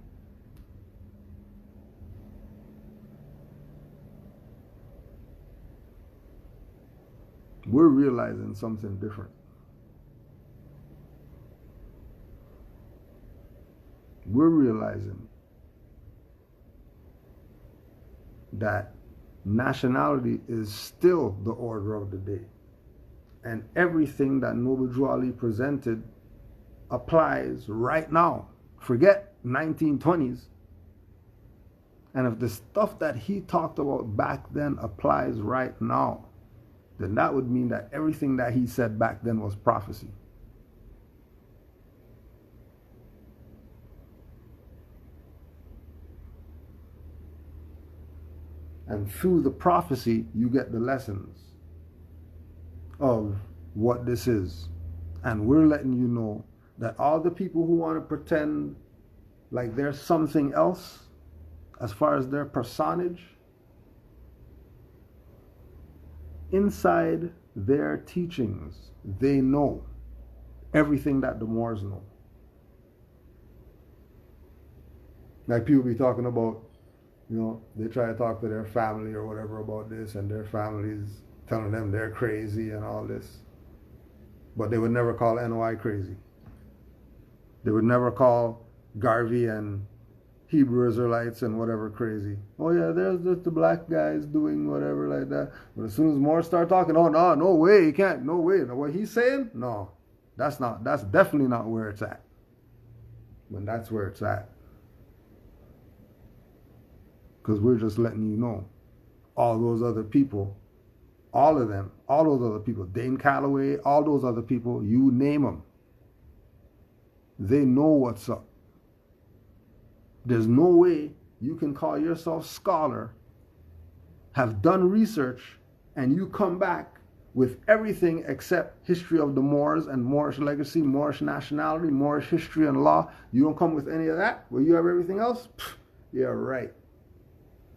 we're realizing something different. We're realizing that nationality is still the order of the day. And everything that Noble Drew Ali presented applies right now. Forget 1920s. And if the stuff that he talked about back then applies right now, then that would mean that everything that he said back then was prophecy. And through the prophecy, you get the lessons of what this is. And we're letting you know that all the people who want to pretend like there's something else as far as their personage, inside their teachings, they know everything that the Moors know. Like people be talking about, you know, they try to talk to their family or whatever about this, and their families telling them they're crazy and all this. But they would never call NOI crazy. They would never call Garvey and Hebrew Israelites and whatever crazy. Oh yeah, there's just the black guys doing whatever like that. But as soon as more start talking, oh no way, you can't, no way. What he's saying? No, that's definitely not where it's at. When that's where it's at. Because we're just letting you know, all those other people, all of them, all those other people, Dane Calloway, all those other people, you name them, they know what's up. There's no way you can call yourself scholar, have done research, and you come back with everything except history of the Moors and Moorish legacy, Moorish nationality, Moorish history and law. You don't come with any of that? Well, you have everything else? Pfft, yeah, right.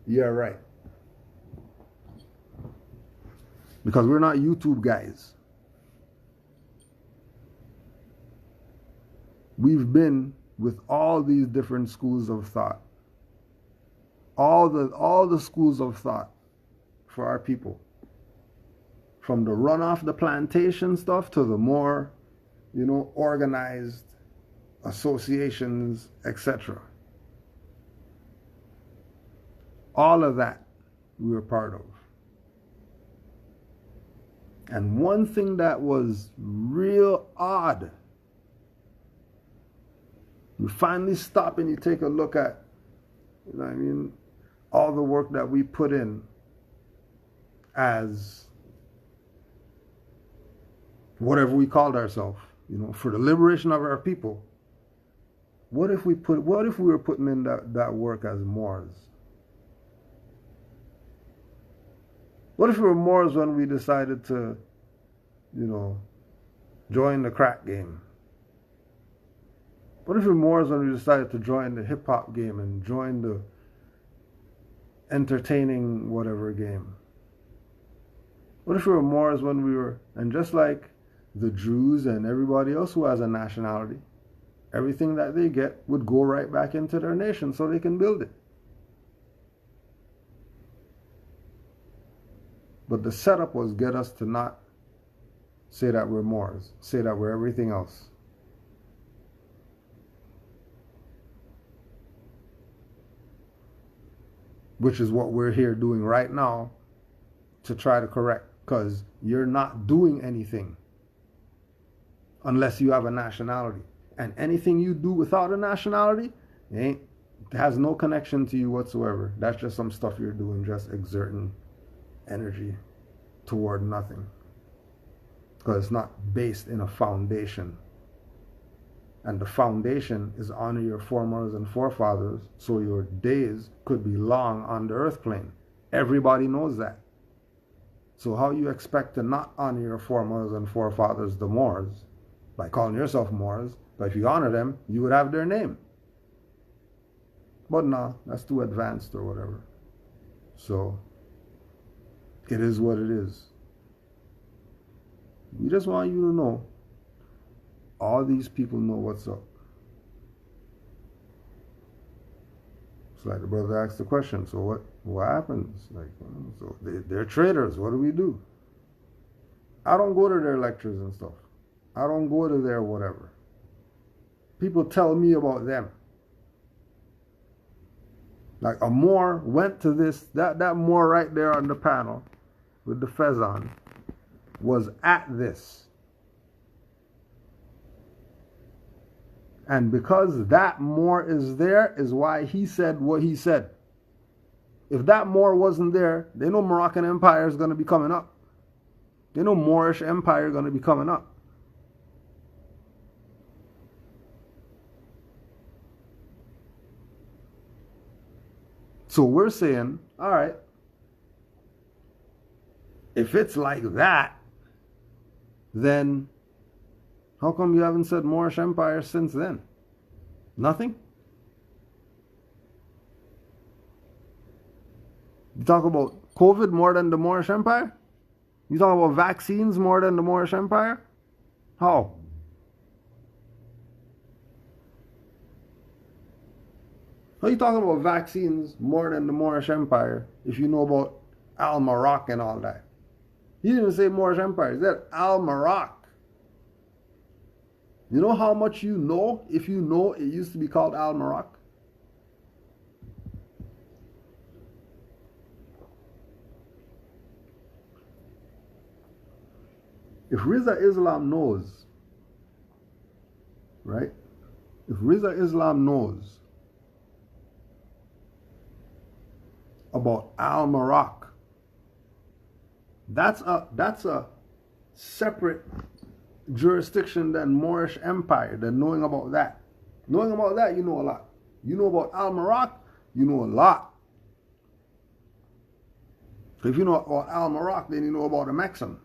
Yeah, right. Because we're not YouTube guys. We've been with all these different schools of thought. All the schools of thought for our people. From the run off the plantation stuff to the more, you know, organized associations, etc. All of that we were part of. And one thing that was real odd, you finally stop and you take a look at, you know what I mean, all the work that we put in as whatever we called ourselves, you know, for the liberation of our people. What if we were putting in that work as Moors? What if we were Moors when we decided to, you know, join the crack game? What if we were Moors when we decided to join the hip-hop game and join the entertaining whatever game? What if we were Moors when we were, and just like the Jews and everybody else who has a nationality, everything that they get would go right back into their nation so they can build it. But the setup was get us to not say that we're Moors, say that we're everything else. Which is what we're here doing right now to try to correct, because you're not doing anything unless you have a nationality. And anything you do without a nationality has no connection to you whatsoever. That's just some stuff you're doing, just exerting energy toward nothing, because it's not based in a foundation, and the foundation is honor your foremothers and forefathers so your days could be long on the earth plane. Everybody knows that. So how you expect to not honor your foremothers and forefathers, the Moors, by calling yourself Moors? But if you honor them, you would have their name. But no, that's too advanced or whatever. So it is what it is. We just want you to know, all these people know what's up. It's like the brother asked the question, so what happens? Like, so they're traitors, what do we do? I don't go to their lectures and stuff. I don't go to their whatever. People tell me about them. Like a Moor went to this, that Moor right there on the panel with the fez on was at this. And because that Moor is there is why he said what he said. If that Moor wasn't there, they know Moroccan Empire is going to be coming up. They know Moorish Empire is going to be coming up. So we're saying, all right, if it's like that, then how come you haven't said Moorish Empire since then? Nothing? You talk about COVID more than the Moorish Empire? You talk about vaccines more than the Moorish Empire? How? How are you talking about vaccines more than the Moorish Empire if you know about Al-Marak and all that? He didn't even say Moorish Empire. He said Al-Marak. You know how much you know if you know it used to be called Al-Marak? If Riza Islam knows, right? If Riza Islam knows about Al-Marak, that's a separate jurisdiction than Moorish Empire, than knowing about that. Knowing about that, you know a lot. You know about Al-Marak, you know a lot. So if you know about Al-Marak, then you know about the Maxim.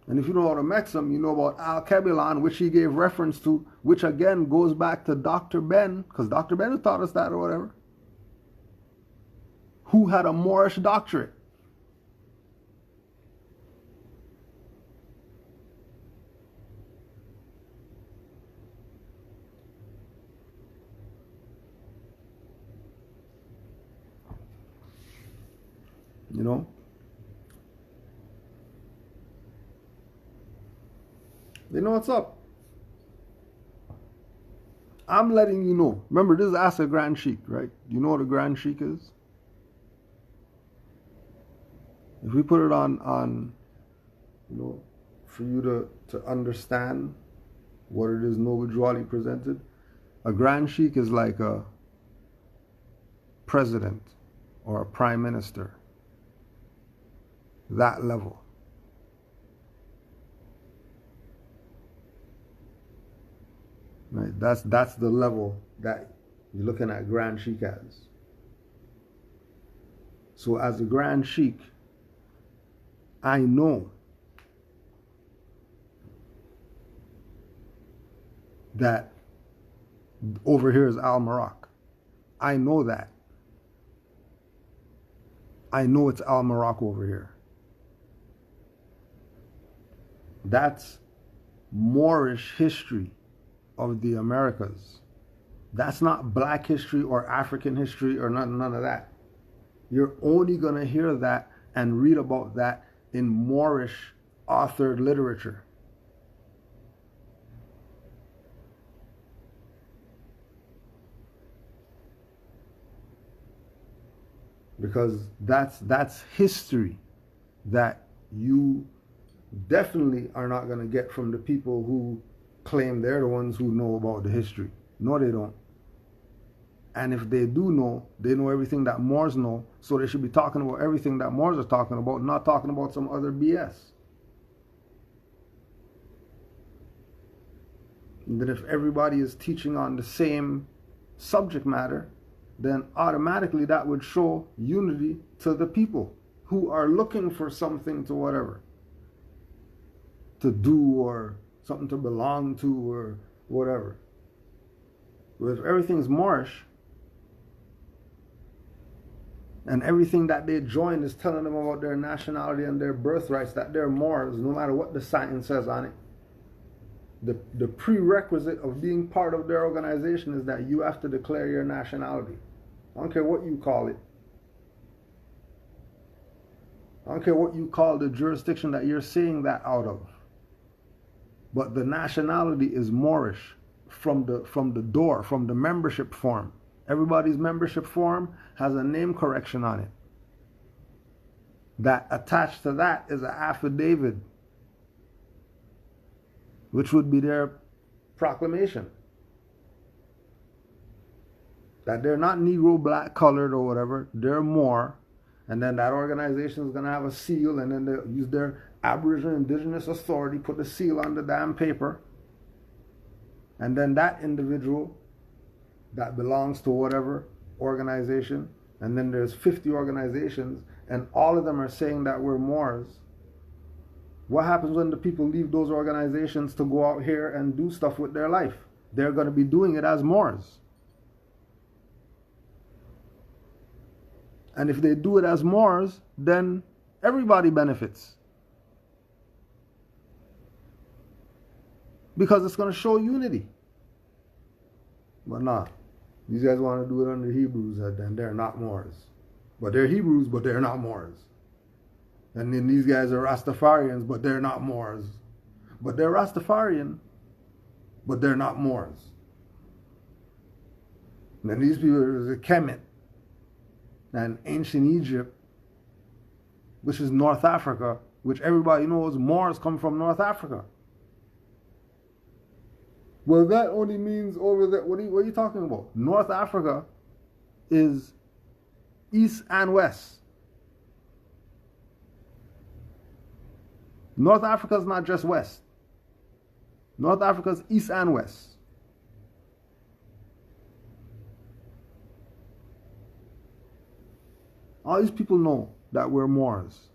And if you know about the Maxim, you know about Al-Kabilan, which he gave reference to, which again goes back to Dr. Ben, because Dr. Ben taught us that or whatever, who had a Moorish doctorate. You know? They know what's up. I'm letting you know. Remember, this is Ask a Grand Sheik, right? You know what a Grand Sheik is? If we put it on you know, for you to understand what it is Noble Jwali presented, a Grand Sheik is like a president or a prime minister. That level. Right? That's the level that you're looking at Grand Sheik as. So as a Grand Sheik, I know that over here is Al-Marak. I know that. I know it's Al-Marak over here. That's Moorish history of the Americas. That's not black history or African history or none of that. You're only going to hear that and read about that in Moorish authored literature. Because that's history that you definitely are not going to get from the people who claim they're the ones who know about the history. No, they don't. And if they do know, they know everything that Moors know, so they should be talking about everything that Moors are talking about, not talking about some other BS. And then if everybody is teaching on the same subject matter, then automatically that would show unity to the people who are looking for something to whatever, to do or something to belong to or whatever. But if everything's Moorish and everything that they join is telling them about their nationality and their birthrights, that they're Moors, no matter what the science says on it, the prerequisite of being part of their organization is that you have to declare your nationality. I don't care what you call it. I don't care what you call the jurisdiction that you're saying that out of. But the nationality is Moorish from the door, from the membership form. Everybody's membership form has a name correction on it. That attached to that is an affidavit, which would be their proclamation. That they're not Negro, black, colored, or whatever. They're Moor. And then that organization is going to have a seal, and then they'll use their Aboriginal Indigenous Authority, put the seal on the damn paper. And then that individual that belongs to whatever organization, and then there's 50 organizations, and all of them are saying that we're Moors. What happens when the people leave those organizations to go out here and do stuff with their life? They're going to be doing it as Moors. And if they do it as Moors, then everybody benefits. Because it's going to show unity. But nah, These guys want to do it under Hebrews, and then they're not Moors. But they're Hebrews, but they're not Moors. And then these guys are Rastafarians, but they're not Moors. But they're Rastafarian, but they're not Moors. And then these people are the Kemet and ancient Egypt, which is North Africa, which everybody knows Moors come from North Africa. Well, that only means over there. What are you talking about? North Africa is east and west. North Africa is not just west. North Africa is east and west. All these people know that we're Moors.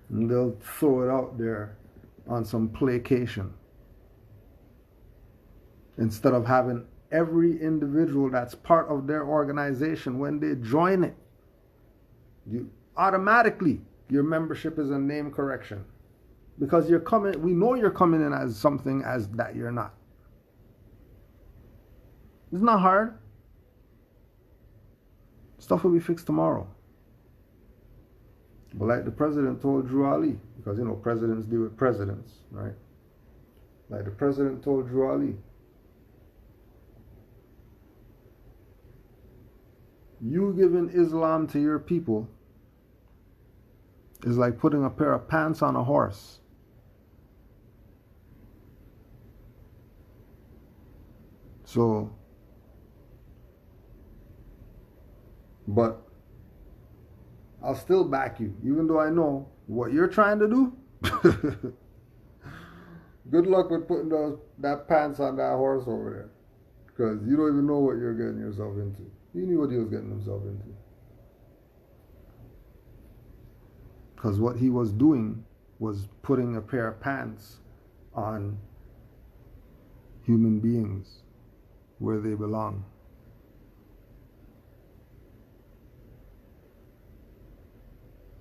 And they'll throw it out there on some placation. Instead of having every individual that's part of their organization, when they join it, you automatically, your membership is a name correction. Because you're coming, we know you're coming in as something as that you're not. It's not hard. Stuff will be fixed tomorrow. But like the president told Drew Ali, because you know presidents deal with presidents, right? Like the president told Drew Ali, you giving Islam to your people is like putting a pair of pants on a horse. So, but I'll still back you, even though I know what you're trying to do. Good luck with putting that pants on that horse over there, because you don't even know what you're getting yourself into. He knew what he was getting himself into. Because what he was doing was putting a pair of pants on human beings where they belong.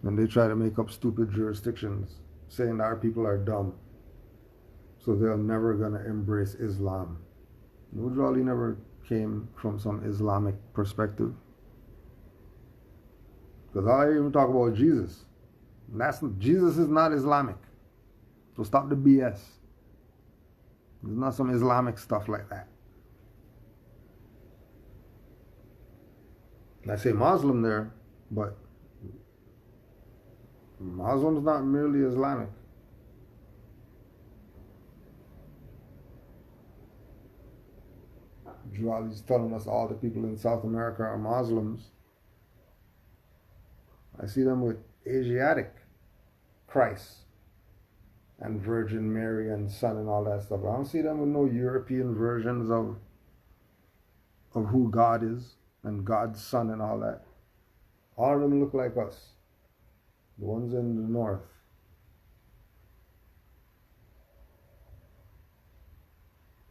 And they try to make up stupid jurisdictions saying that our people are dumb, so they're never going to embrace Islam. Mujali never came from some Islamic perspective. Because I even talk about Jesus. Jesus is not Islamic. So stop the BS. There's not some Islamic stuff like that. And I say Muslim there, but Muslim's not merely Islamic. Juali's telling us all the people in South America are Muslims. I see them with Asiatic Christ and Virgin Mary and Son and all that stuff. I don't see them with no European versions of who God is and God's Son and all that. All of them look like us. The ones in the north.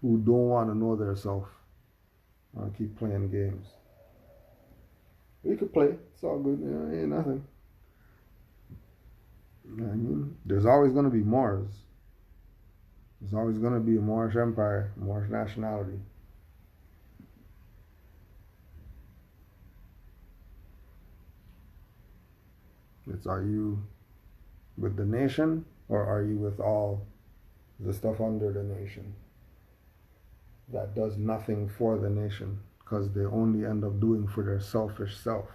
Who don't want to know their self. I'll keep playing games. We could play. It's all good. Ain't nothing. I mean, there's always going to be Moors. There's always going to be a Moorish empire, Moorish nationality. It's, are you with the nation or are you with all the stuff under the nation that does nothing for the nation because they only end up doing for their selfish self?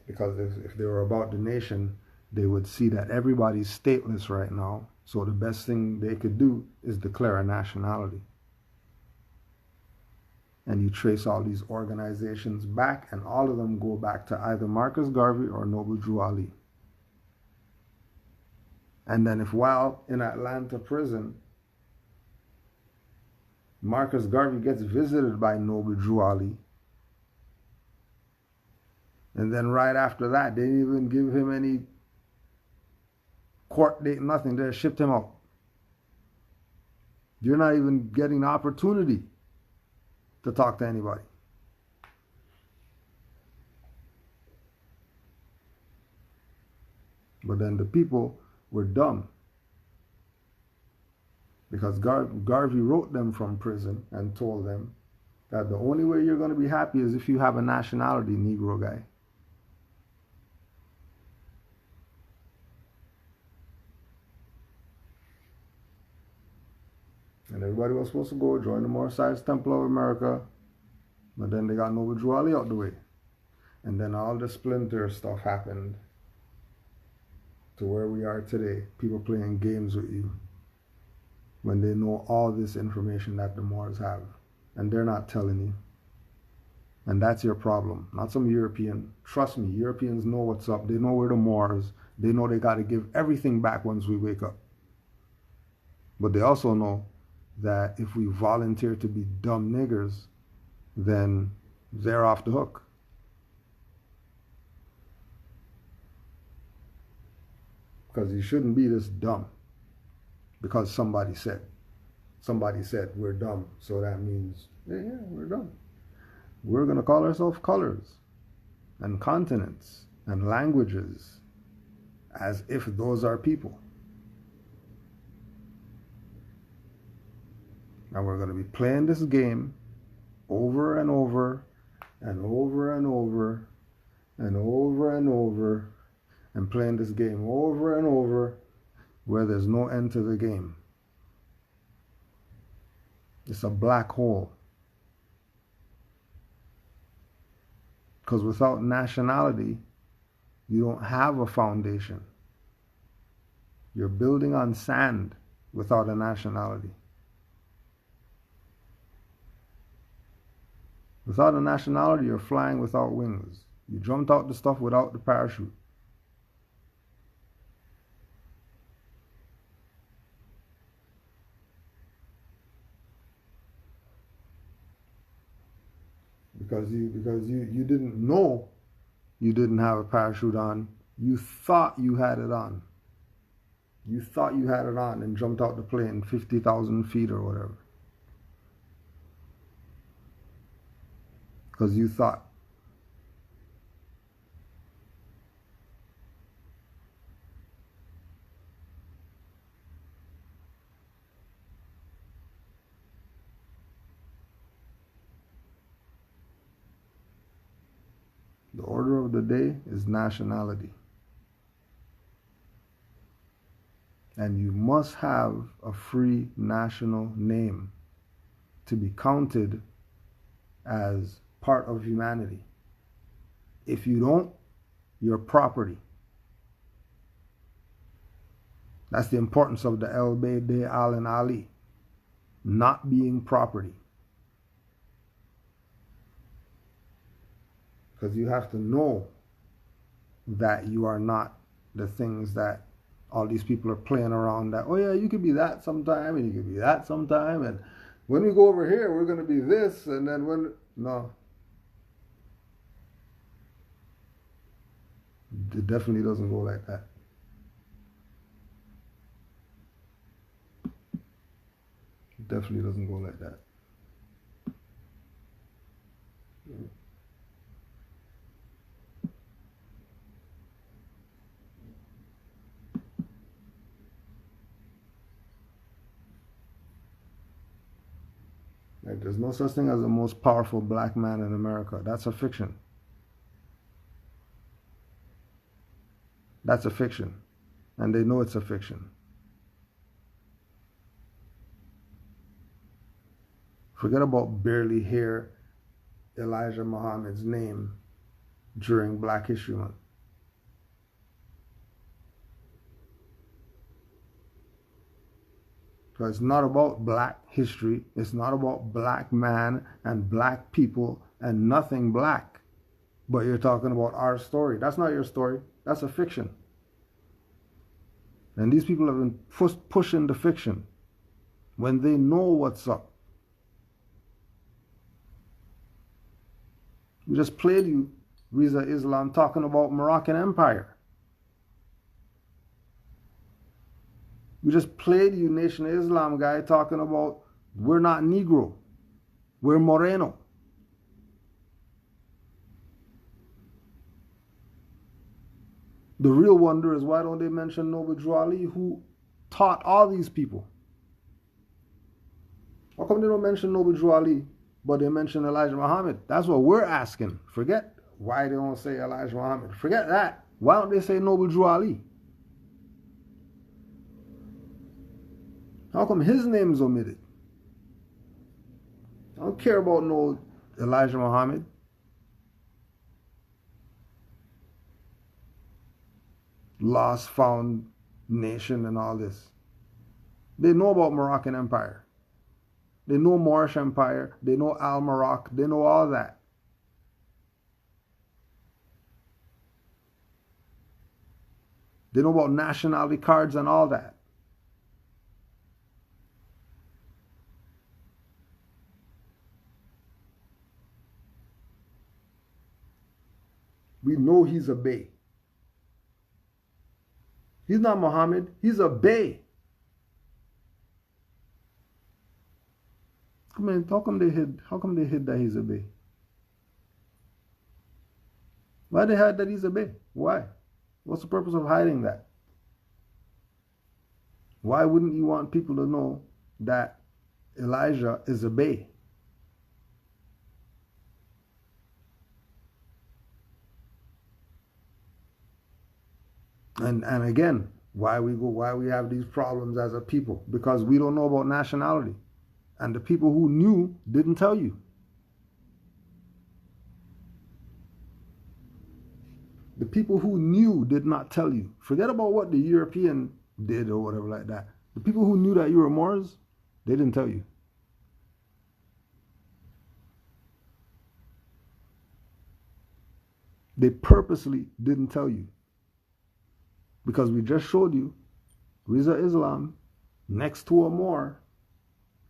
Because if they were about the nation, they would see that everybody's stateless right now. So the best thing they could do is declare a nationality. And you trace all these organizations back, and all of them go back to either Marcus Garvey or Noble Drew Ali. And then if while in Atlanta prison, Marcus Garvey gets visited by Noble Drew Ali, and then right after that, they didn't even give him any court date, nothing. They shipped him out. You're not even getting the opportunity to talk to anybody. But then the people were dumb. Because Garvey wrote them from prison and told them that the only way you're going to be happy is if you have a nationality, Negro guy. And everybody was supposed to go join the Moorish Temple of America, but then they got Noble Drew Ali out the way. And then all the splinter stuff happened to where we are today. People playing games with you when they know all this information that the Moors have, and they're not telling you. And that's your problem, not some European. Trust me, Europeans know what's up. They know we're the Moors. They know they got to give everything back once we wake up. But they also know that if we volunteer to be dumb niggers, then they're off the hook. Because you shouldn't be this dumb because somebody said we're dumb, so that means yeah, we're dumb. We're going to call ourselves colors and continents and languages as if those are people. And we're going to be playing this game over and over and over and over and over and over and playing this game over and over where there's no end to the game. It's a black hole. Because without nationality, you don't have a foundation. You're building on sand without a nationality. Without a nationality, you're flying without wings. You jumped out the stuff without the parachute. Because you didn't know you didn't have a parachute on. You thought you had it on. You thought you had it on and jumped out the plane 50,000 feet or whatever. Because you thought. The order of the day is nationality. And you must have a free national name to be counted as part of humanity. If you don't, you're property. That's the importance of the El Beide Al and Ali, not being property. Because you have to know that you are not the things that all these people are playing around that, oh yeah, you could be that sometime and you could be that sometime, and when we go over here, we're going to be this, and then when, no. It definitely doesn't go like that. It definitely doesn't go like that. Like, there's no such thing as the most powerful black man in America. That's a fiction. That's a fiction. And they know it's a fiction. Forget about barely hear Elijah Muhammad's name during Black History Month. So it's not about black history. It's not about black man and black people and nothing black. But you're talking about our story. That's not your story. That's a fiction. And these people have been pushing the fiction when they know what's up. We just played you Riza Islam talking about Moroccan Empire. We just played you Nation of Islam guy talking about we're not Negro, we're Moreno. The real wonder is why don't they mention Noble Drew Ali, who taught all these people? come they don't mention Noble Drew Ali, but they mention Elijah Muhammad? That's what we're asking. Forget why they don't say Elijah Muhammad. Forget that. Why don't they say Noble Drew Ali? How come his name is omitted? I don't care about no Elijah Muhammad. Lost, found nation and all this. They know about Moroccan Empire. They know Moorish Empire. They know Al-Maroc. They know all that. They know about nationality cards and all that. We know he's a Bey. He's not Muhammad. He's a Bey. How come they hid that he's a Bey? Why they hide that he's a Bey? Why? What's the purpose of hiding that? Why wouldn't you want people to know that Elijah is a Bey? And again, why we have these problems as a people? Because we don't know about nationality. And the people who knew didn't tell you. The people who knew did not tell you. Forget about what the European did or whatever like that. The people who knew that you were Moors, they didn't tell you. They purposely didn't tell you. Because we just showed you Riza Islam next to a Moor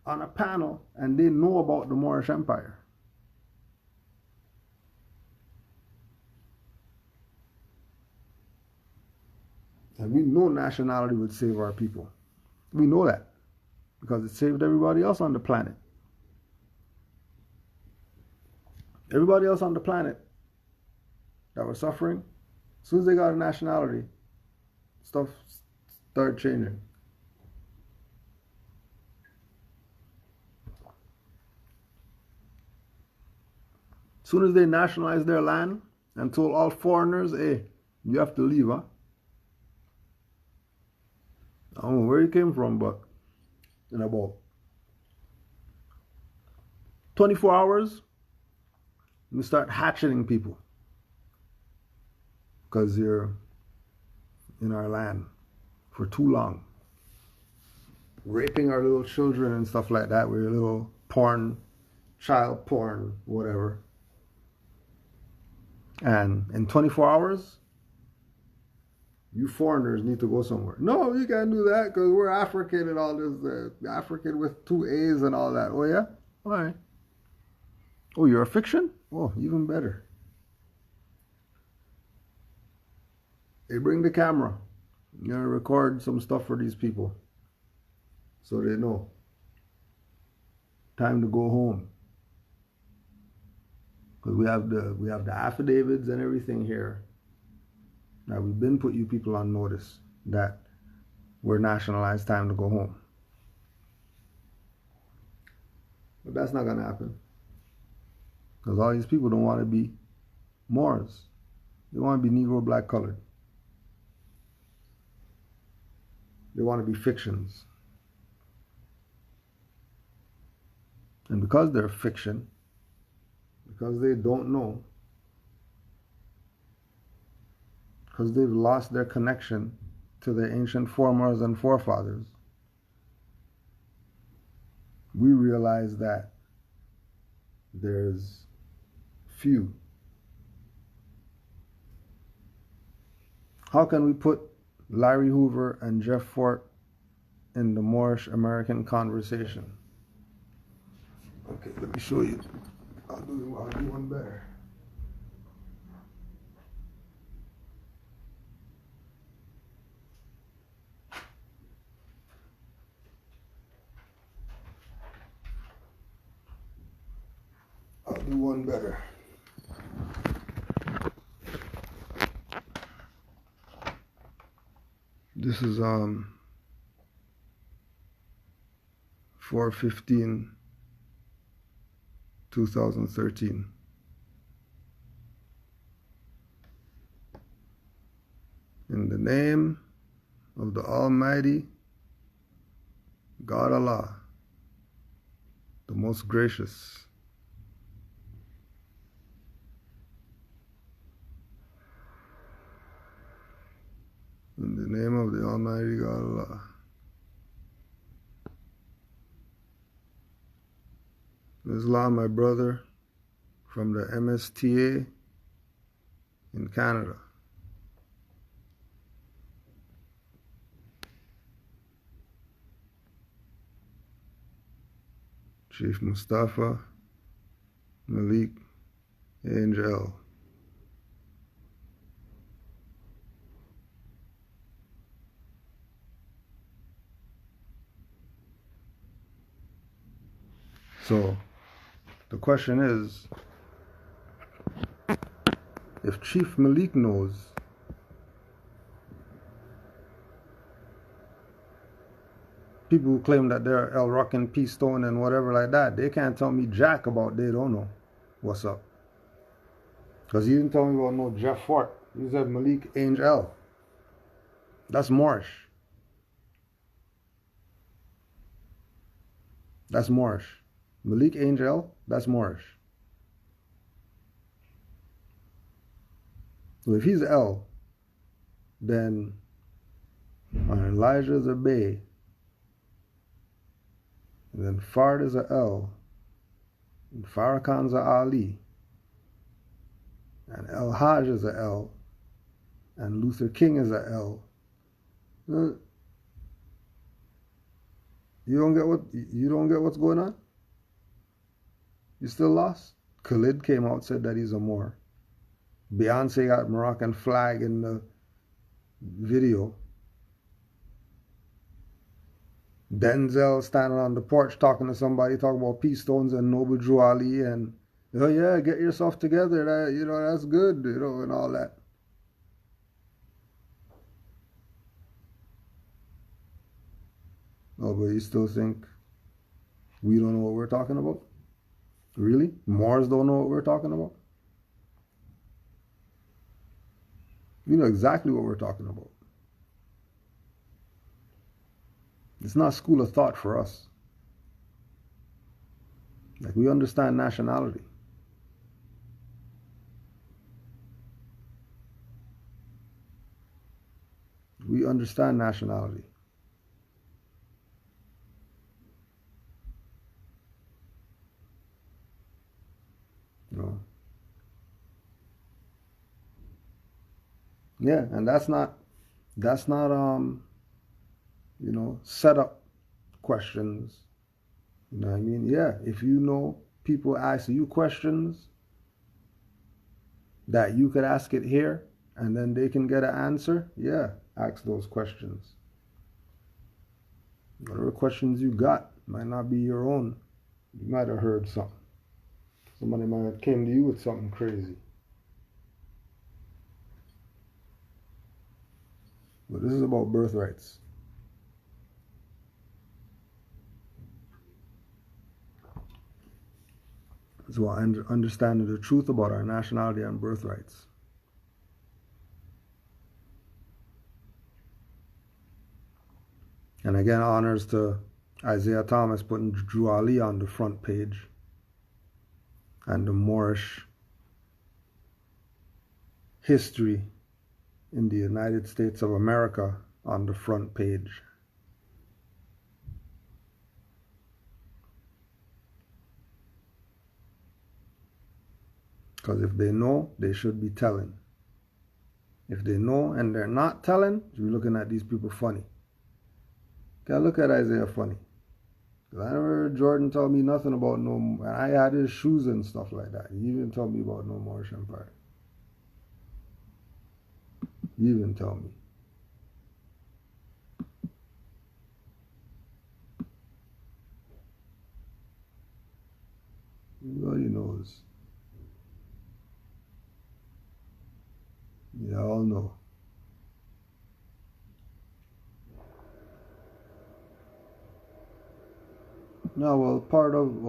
on a panel, and they know about the Moorish Empire. And we know nationality would save our people. We know that because it saved everybody else on the planet. Everybody else on the planet that was suffering, as soon as they got a nationality, stuff started changing. As soon as they nationalized their land and told all foreigners, hey, you have to leave, huh? I don't know where he came from, but in about 24 hours, we start hatcheting people because you're in our land for too long. Raping our little children and stuff like that with your little porn, child porn, whatever. And in 24 hours, you foreigners need to go somewhere. No, you can't do that because we're African and all this. African with 2 A's and all that. Oh, yeah? All right. Oh, you're a fiction? Oh, even better. Hey, bring the camera. You're going to record some stuff for these people so they know. Time to go home. Because we have the affidavits and everything here. Now we've been put you people on notice that we're nationalized, time to go home. But that's not going to happen. Because all these people don't want to be Moors. They want to be Negro, black, colored. They want to be fictions. And because they're fiction, because they don't know, because they've lost their connection to their ancient foremothers and forefathers, we realize that there's few. How can we put Larry Hoover and Jeff Fort in the Moorish American conversation? Okay, let me show you. I'll do one better. I'll do one better. This is 4:15 2013. In the name of the Almighty God Allah, the most gracious. In the name of the Almighty God Allah. Islam, my brother, from the MSTA in Canada. Chief Mustafa Malik Angel. So the question is, if Chief Malik knows, people who claim that they're El Rockin' Peace Stone and whatever like that, they can't tell me jack about they don't know what's up. Because he didn't tell me about no Jeff Fort. He said Malik Angel. That's Moorish. That's Moorish. Malik Angel, that's Moorish. So if he's L, then Elijah's a Bay, and then Fard is a L, and Farrakhan's a Ali, and El Hajj is a L, and Luther King is a L. You don't get what's going on? You still lost? Khalid came out, said that he's a Moor. Beyonce got Moroccan flag in the video. Denzel standing on the porch talking to somebody, talking about peace stones and Noble Drew Ali, and oh yeah, get yourself together. That, that's good, and all that. Oh, but you still think we don't know what we're talking about? Really? Moors don't know what we're talking about? We know exactly what we're talking about. It's not school of thought for us. Like, we understand nationality. We understand nationality. Yeah, and that's not set up questions. You know what I mean? Yeah, if you know people ask you questions that you could ask it here and then they can get an answer, yeah, ask those questions. Whatever questions you got might not be your own. You might have heard something. Somebody might have came to you with something crazy. But this is about birthrights. So understanding the truth about our nationality and birthrights. And again, honors to Isaiah Thomas putting Drew Ali on the front page and the Moorish history in the United States of America on the front page. Because if they know, they should be telling. If they know and they're not telling, you're looking at these people funny. Gotta look at Isaiah funny. Because I never heard Jordan tell me nothing about and I had his shoes and stuff like that. He even told me about no Moorish Empire. He even tell me. Everybody knows. Yeah, all know. No, well, part of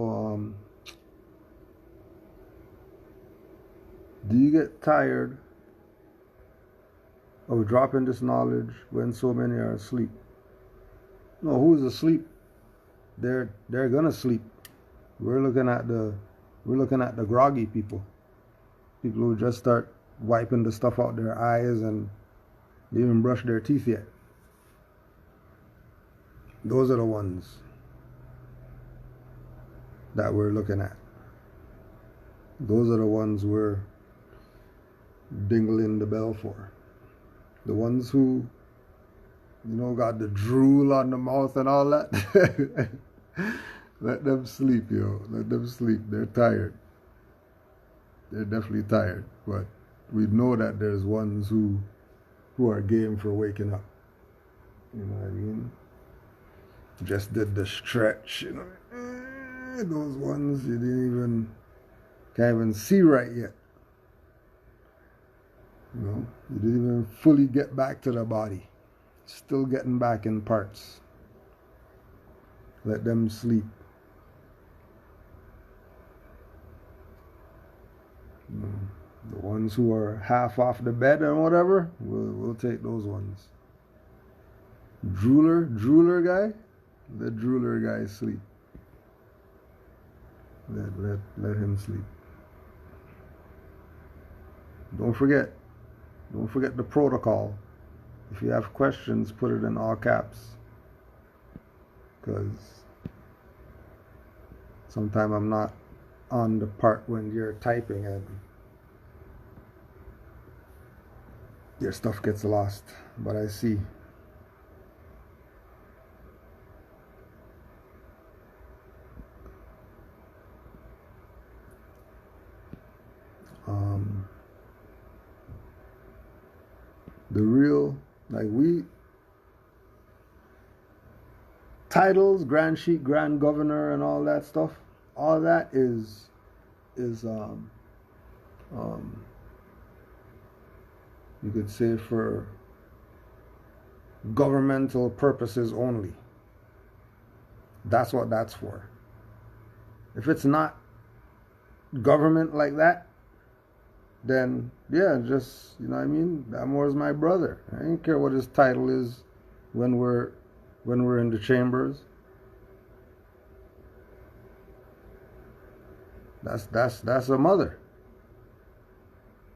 Do you get tired of dropping this knowledge when so many are asleep? No, who's asleep? They're gonna sleep. We're looking at the groggy people. People who just start wiping the stuff out their eyes and they even brush their teeth yet. Those are the ones that we're looking at. Those are the ones we're dingling the bell for. The ones who, got the drool on the mouth and all that. Let them sleep, yo. Let them sleep. They're tired. They're definitely tired. But we know that there's ones who are game for waking up. You know what I mean? Just did the stretch, Those ones you can't even see right yet. You didn't even fully get back to the body. Still getting back in parts. Let them sleep. The ones who are half off the bed and whatever, we'll take those ones. Drooler guy, let drooler guy sleep. Let him sleep. Don't forget the protocol. If you have questions, put it in all caps. Because sometimes I'm not on the part when you're typing and your stuff gets lost. But I see. The real, titles, Grand Sheik, Grand Governor, and all that stuff, all that is you could say for governmental purposes only. That's what that's for. If it's not government like that, then yeah, just, that more's my brother. I don't care what his title is when we're in the chambers. That's a mother.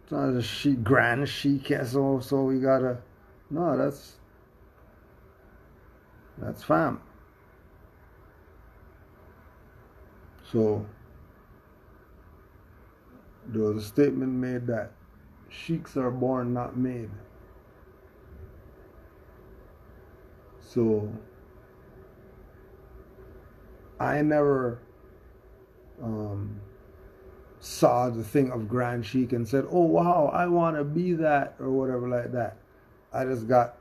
It's not a grand sheik, so we gotta. No, that's fam. So there was a statement made that sheiks are born, not made. So I never saw the thing of Grand Sheik and said, oh wow, I want to be that or whatever like that. I just got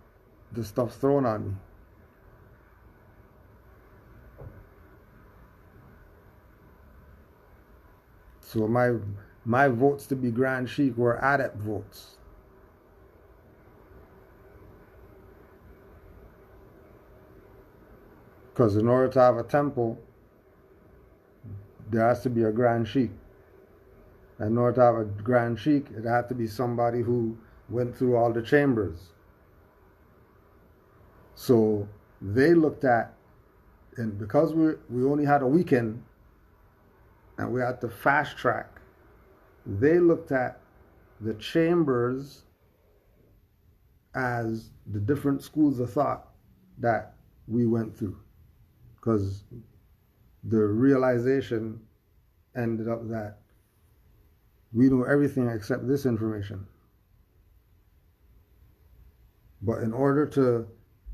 the stuff thrown on me. So my votes to be Grand Sheik were adept votes. Because in order to have a temple, there has to be a Grand Sheik. And in order to have a Grand Sheik, it had to be somebody who went through all the chambers. So they looked at, and because we only had a weekend, and we had to fast track, they looked at the chambers as the different schools of thought that we went through. Because the realization ended up that we know everything except this information. But in order to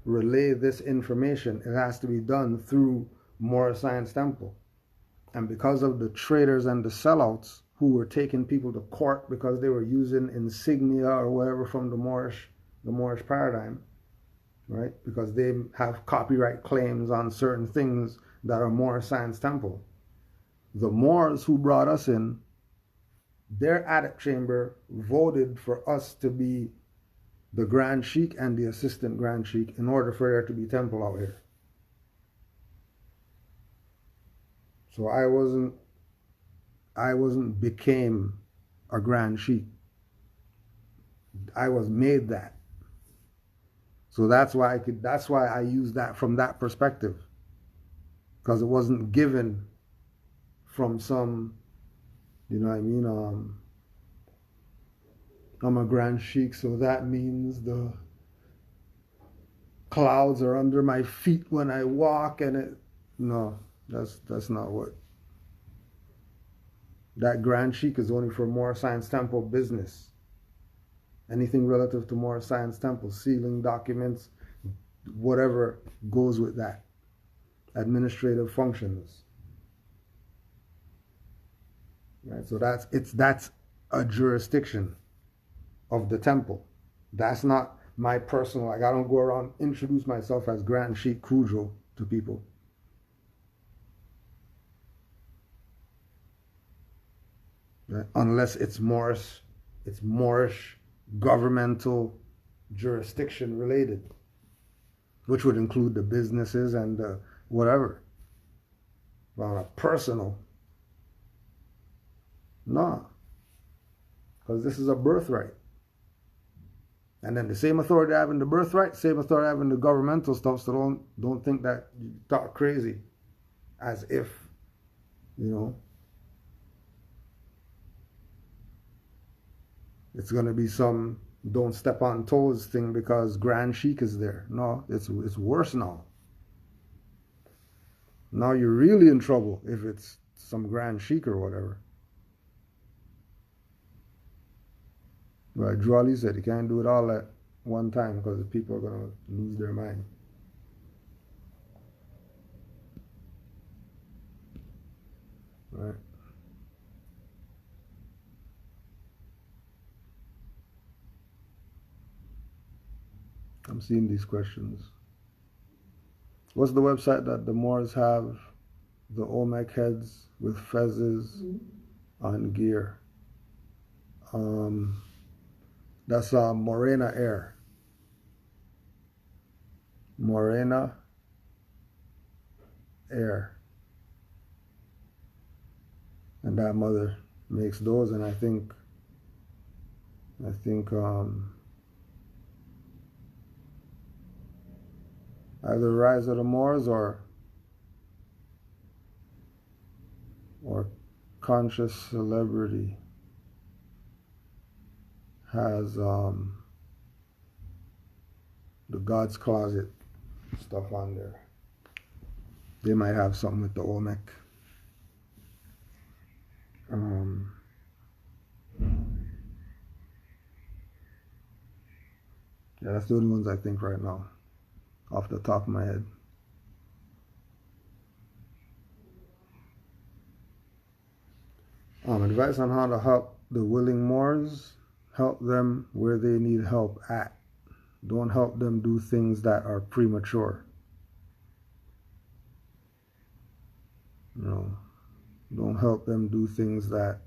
relay this information, it has to be done through Moorish Science Temple. And because of the traders and the sellouts who were taking people to court because they were using insignia or whatever from the Moorish paradigm, right? Because they have copyright claims on certain things that are Moorish Science Temple. The Moors who brought us in, their adept chamber voted for us to be the Grand Sheik and the assistant Grand Sheik in order for there to be temple out here. So I wasn't became a Grand Sheik. I was made that. So that's why I use that from that perspective. Because it wasn't given from some, you know what I mean, I'm a Grand Sheik, so that means the clouds are under my feet when I walk, and it, no, that's not what. That Grand Sheik is only for Moorish Science Temple business. Anything relative to Moorish Science Temple, sealing documents, whatever goes with that. Administrative functions. Right? So that's a jurisdiction of the temple. That's not my personal, like I don't go around introduce myself as Grand Sheik Khujo to people. Right? Unless it's Moorish governmental jurisdiction related, which would include the businesses and the whatever. But on a personal, no. Because this is a birthright. And then the same authority I have in the birthright, same authority I have in the governmental stuff, so don't think that you talk crazy. As if, you know, it's going to be some don't step on toes thing because Grand Sheik is there. No, it's worse now. Now you're really in trouble if it's some Grand Sheik or whatever. Right, Drew Ali said you can't do it all at one time because the people are going to lose their mind. Right. I'm seeing these questions. What's the website that the Moors have the Olmec heads with fezzes on gear? That's Morena Air. Morena Air. And that mother makes those, and I think either Rise of the Moors or Conscious Celebrity has the God's Closet stuff on there. They might have something with the Olmec. Yeah, that's the only ones I think right now, off the top of my head. Advice on how to help the willing Moors. Help them where they need help at. Don't help them do things that are premature. You know, don't help them do things that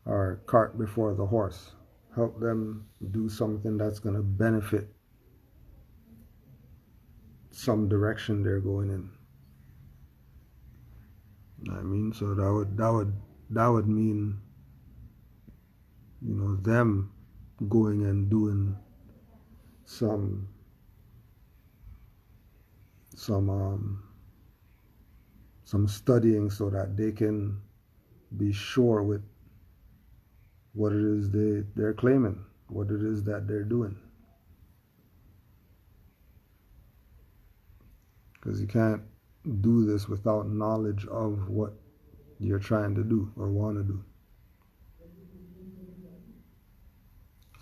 are cart before the horse. Help them do something that's going to benefit some direction they're going in. You know what I mean? So that would mean, you know, them going and doing some studying so that they can be sure with what it is they're claiming, what it is that they're doing. Because you can't do this without knowledge of what you're trying to do or want to do.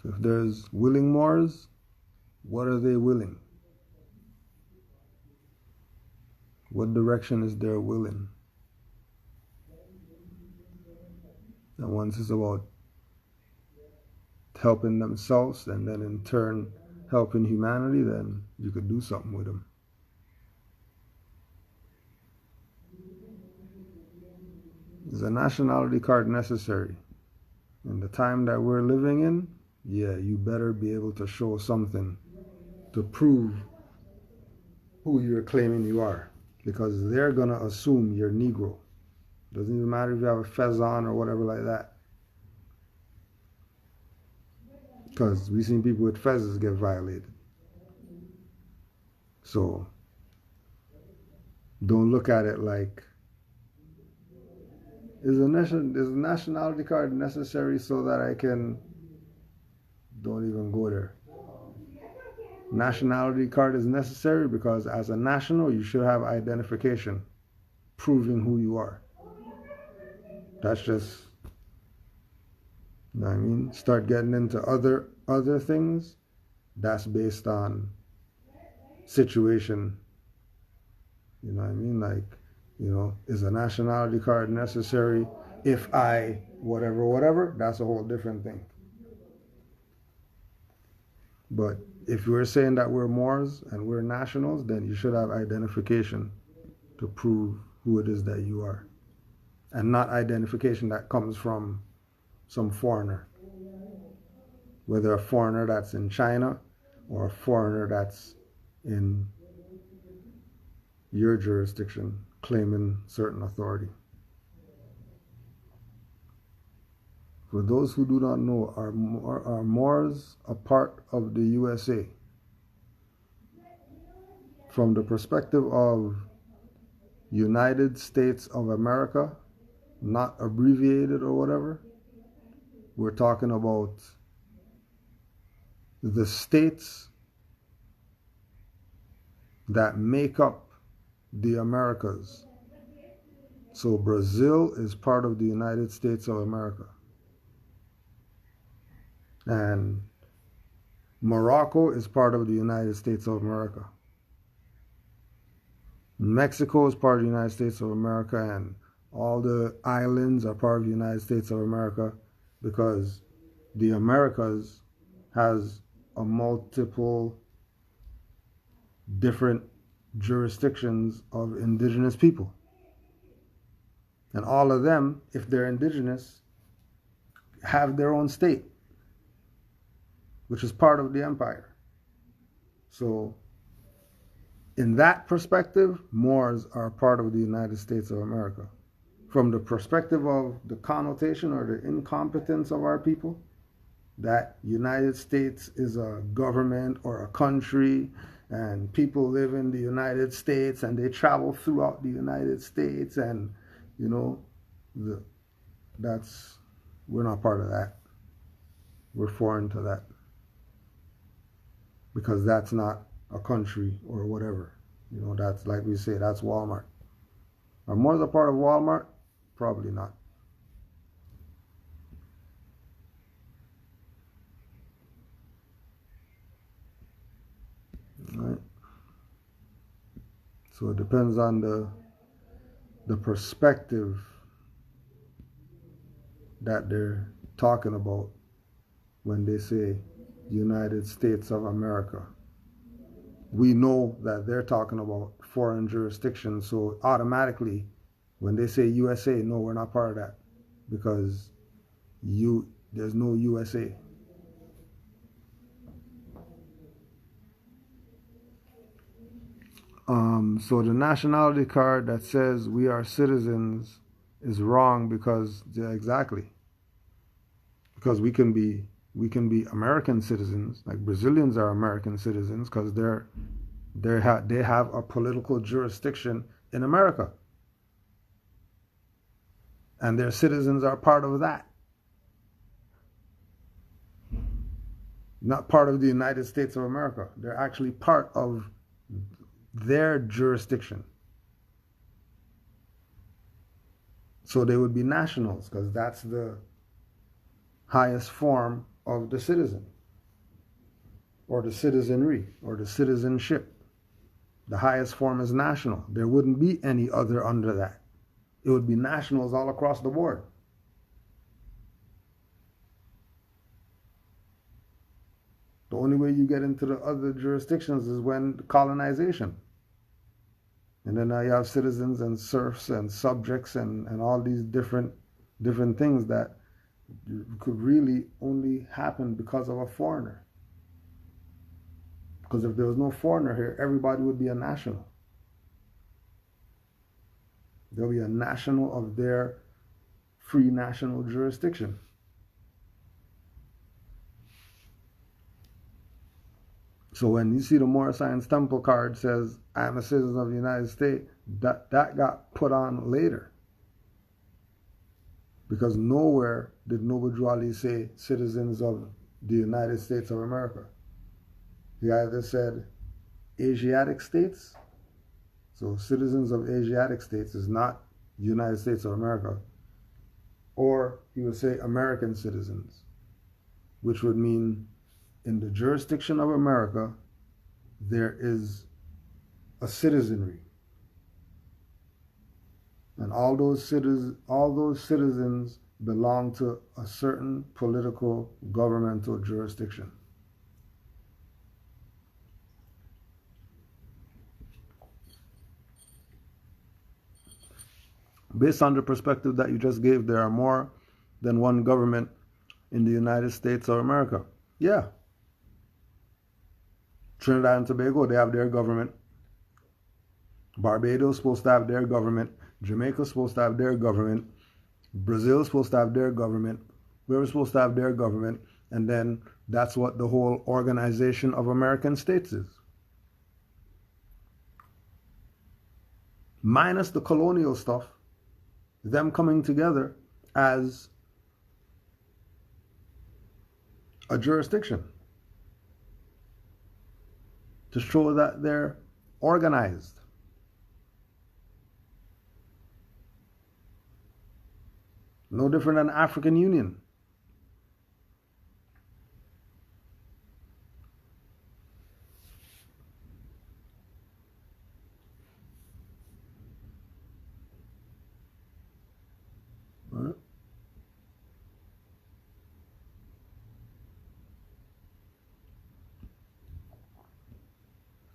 So if there's willing Moors, what are they willing? What direction is their willing? And once it's about helping themselves and then in turn helping humanity, then you could do something with them. Is a nationality card necessary? In the time that we're living in, yeah, you better be able to show something to prove who you're claiming you are, because they're going to assume you're Negro. Doesn't even matter if you have a fez on or whatever like that. Because we've seen people with fezzes get violated. So don't look at it like, is a nationality card necessary so that I can, don't even go there. Nationality card is necessary because as a national, you should have identification proving who you are. That's just, you know what I mean? Start getting into other things. That's based on situation. You know what I mean? Like, you know, is a nationality card necessary if I whatever? That's a whole different thing. But if we're saying that we're Moors and we're nationals, then you should have identification to prove who it is that you are. And not identification that comes from some foreigner. Whether a foreigner that's in China or a foreigner that's in your jurisdiction claiming certain authority. For those who do not know, are Moors a part of the USA? From the perspective of United States of America, not abbreviated or whatever, we're talking about the states that make up the Americas. So Brazil is part of the United States of America. And Morocco is part of the United States of America. Mexico is part of the United States of America, and all the islands are part of the United States of America because the Americas has a multiple different jurisdictions of indigenous people. And all of them, if they're indigenous, have their own state, which is part of the empire. So in that perspective, Moors are part of the United States of America. From the perspective of the connotation or the incompetence of our people, that United States is a government or a country and people live in the United States and they travel throughout the United States and, you know, we're not part of that. We're foreign to that. Because that's not a country or whatever. You know, that's like we say, that's Walmart. Are Moors a part of Walmart? Probably not. Right? So it depends on the perspective that they're talking about when they say United States of America. We know that they're talking about foreign jurisdictions, so automatically when they say USA, no, we're not part of that because there's no USA. So the nationality card that says we are citizens is wrong because, yeah, exactly. Because we can be American citizens, like Brazilians are American citizens because they have a political jurisdiction in America. And their citizens are part of that. Not part of the United States of America. They're actually part of their jurisdiction. So they would be nationals because that's the highest form of the citizen or the citizenry or the citizenship. The highest form is national. There wouldn't be any other under that. It would be nationals all across the board. The only way you get into the other jurisdictions is when colonization. And then now you have citizens and serfs and subjects and all these different things that could really only happen because of a foreigner. Because if there was no foreigner here, everybody would be a national. They'll be a national of their free national jurisdiction. So when you see the Moorish Science Temple card says, I'm a citizen of the United States, that got put on later. Because nowhere did Noble Drew Ali say citizens of the United States of America. He either said Asiatic states, so citizens of Asiatic states is not United States of America, or he would say American citizens, which would mean in the jurisdiction of America, there is a citizenry. And all those citizens belong to a certain political governmental jurisdiction. Based on the perspective that you just gave, there are more than one government in the United States of America. Yeah. Trinidad and Tobago, they have their government. Barbados is supposed to have their government. Jamaica is supposed to have their government. Brazil is supposed to have their government. We're supposed to have their government. And then that's what the whole Organization of American States is. Minus the colonial stuff, them coming together as a jurisdiction to show that they're organized. No different than African Union. Right?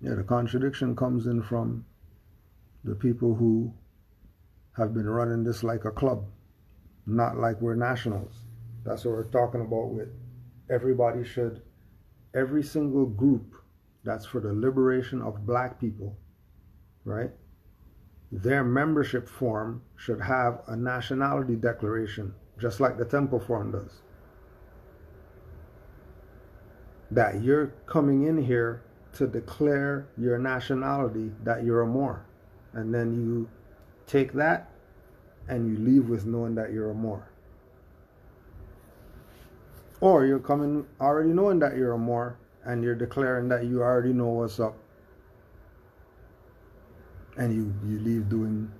Yeah, the contradiction comes in from the people who have been running this like a club, not like we're nationals. That's what we're talking about with everybody should, every single group that's for the liberation of black people, right? Their membership form should have a nationality declaration, just like the temple form does. That you're coming in here to declare your nationality, that you're a Moor. And then you take that and you leave with knowing that you're a Moor. Or you're coming already knowing that you're a Moor and you're declaring that you already know what's up. And you leave doing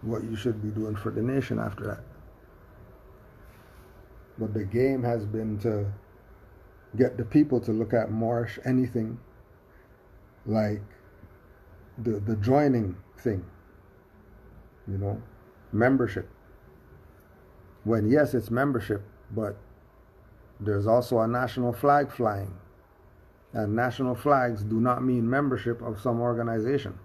what you should be doing for the nation after that. But the game has been to get the people to look at Moorish anything like the joining thing, you know, membership. When yes, it's membership, but there's also a national flag flying. And national flags do not mean membership of some organization.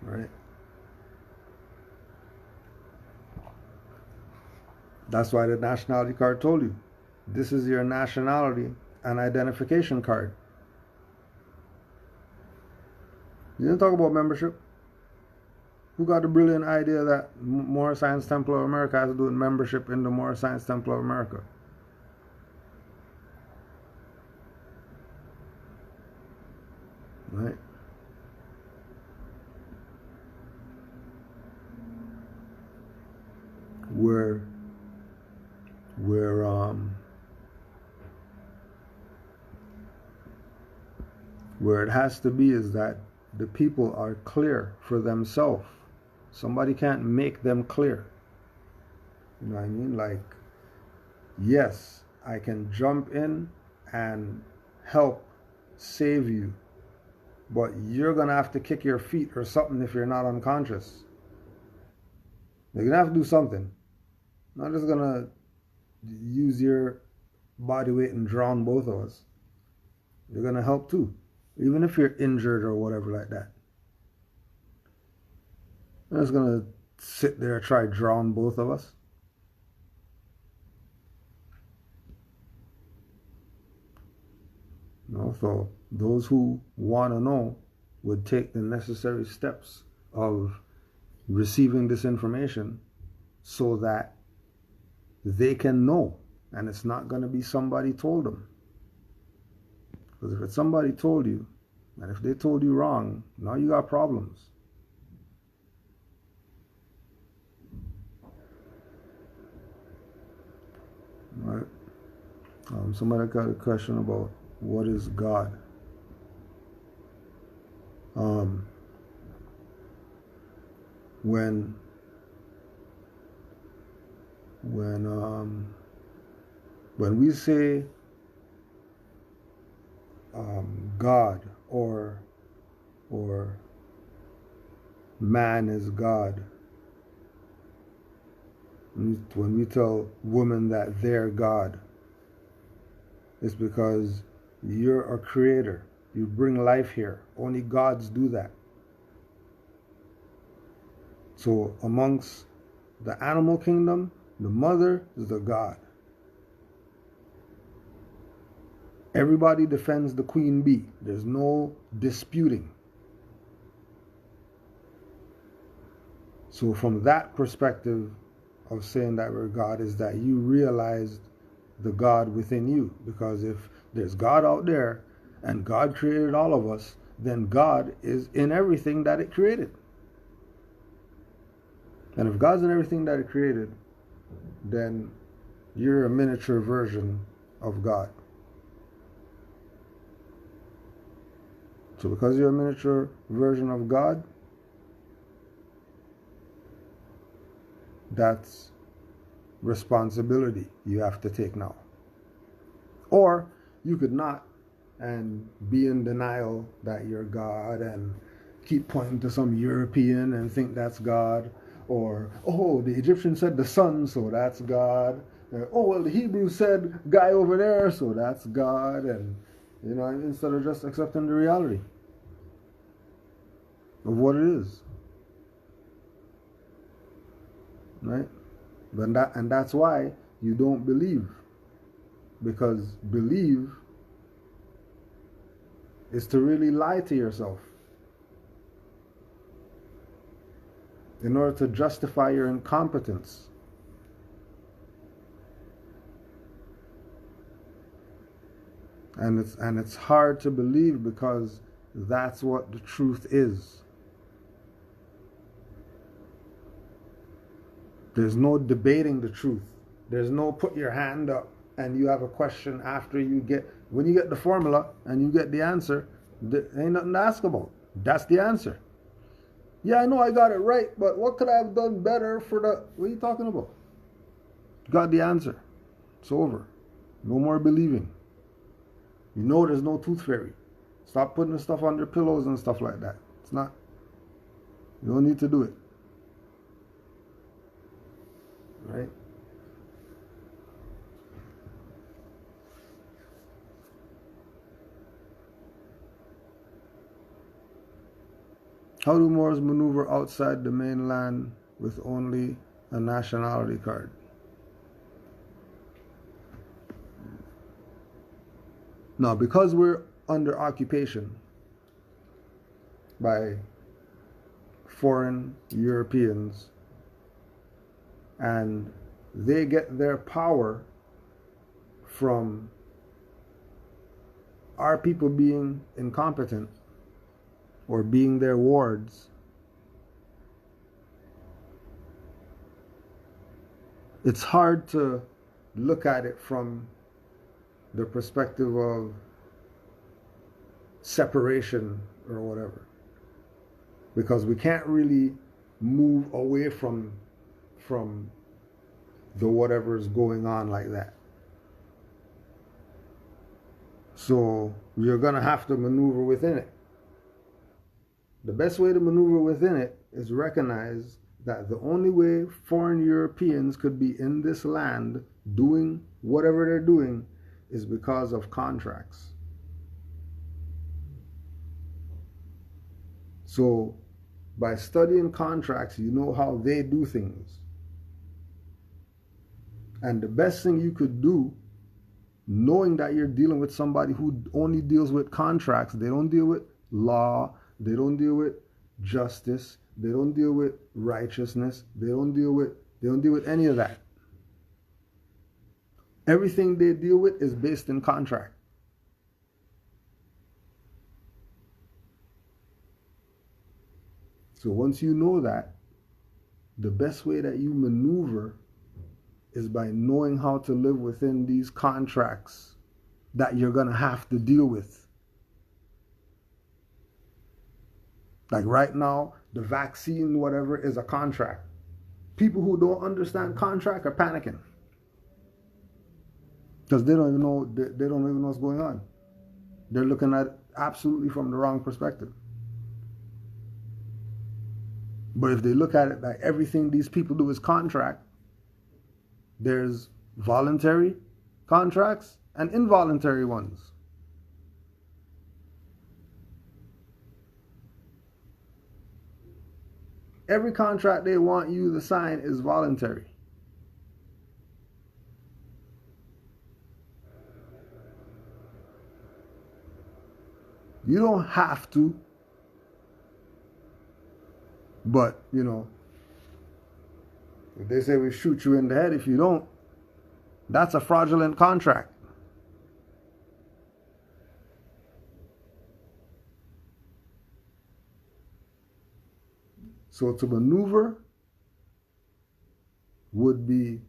Right? That's why the nationality card told you, this is your nationality and identification card. You didn't talk about membership. Who got the brilliant idea that Moorish Science Temple of America has to do with membership in the Moorish Science Temple of America? Right? Where it has to be is that the people are clear for themselves. Somebody can't make them clear. You know what I mean? Like, yes, I can jump in and help save you, but you're gonna have to kick your feet or something if you're not unconscious. You're gonna have to do something. I'm not just gonna use your body weight and drown both of us. You're gonna help too, even if you're injured or whatever like that. I'm just gonna sit there and try to drown both of us. No, so those who want to know would take the necessary steps of receiving this information so that they can know And it's not going to be somebody told them. Because if it's somebody told you, and if they told you wrong, now you got problems. Right? Somebody got a question about what is God. When we say God or man is God, when we tell women that they're God, it's because you're a creator. You bring life here. Only gods do that. So amongst the animal kingdom, the mother is the god. Everybody defends the queen bee. There's no disputing. So from that perspective of saying that we're God is that you realized the God within you. Because if there's God out there and God created all of us, then God is in everything that it created. And if God's in everything that it created, then you're a miniature version of God. So because you're a miniature version of God, that's responsibility you have to take now. Or you could not and be in denial that you're God and keep pointing to some European and think that's God. Or, oh, the Egyptian said the sun, so that's God. Oh, well, the Hebrew said guy over there, so that's God. And, you know, instead of just accepting the reality of what it is. Right? And that's why you don't believe. Because believe is to really lie to yourself in order to justify your incompetence. And it's hard to believe because that's what the truth is. There's no debating the truth. There's no put your hand up and you have a question after when you get the formula and you get the answer, there ain't nothing to ask about. That's the answer. Yeah, I know I got it right, but what could I have done better for the... What are you talking about? Got the answer. It's over. No more believing. You know there's no tooth fairy. Stop putting the stuff under pillows and stuff like that. It's not... You don't need to do it. Right? How do Moors maneuver outside the mainland with only a nationality card? Now, because we're under occupation by foreign Europeans and they get their power from our people being incompetent or being their wards, it's hard to look at it from the perspective of separation or whatever, because we can't really move away from the whatever's going on like that. So you're gonna have to maneuver within it. The best way to maneuver within it is recognize that the only way foreign Europeans could be in this land doing whatever they're doing is because of contracts. So by studying contracts, you know how they do things. And the best thing you could do, knowing that you're dealing with somebody who only deals with contracts, they don't deal with law, they don't deal with justice, they don't deal with righteousness, they don't deal with any of that. Everything they deal with is based in contract. So once you know that, the best way that you maneuver is by knowing how to live within these contracts that you're going to have to deal with. Like right now, the vaccine, whatever, is a contract. People who don't understand contract are panicking because they don't even know what's going on. They're looking at it absolutely from the wrong perspective. But if they look at it like everything these people do is contract, there's voluntary contracts and involuntary ones. Every contract they want you to sign is voluntary. You don't have to, but, you know, if they say we shoot you in the head if you don't, that's a fraudulent contract. So to maneuver would be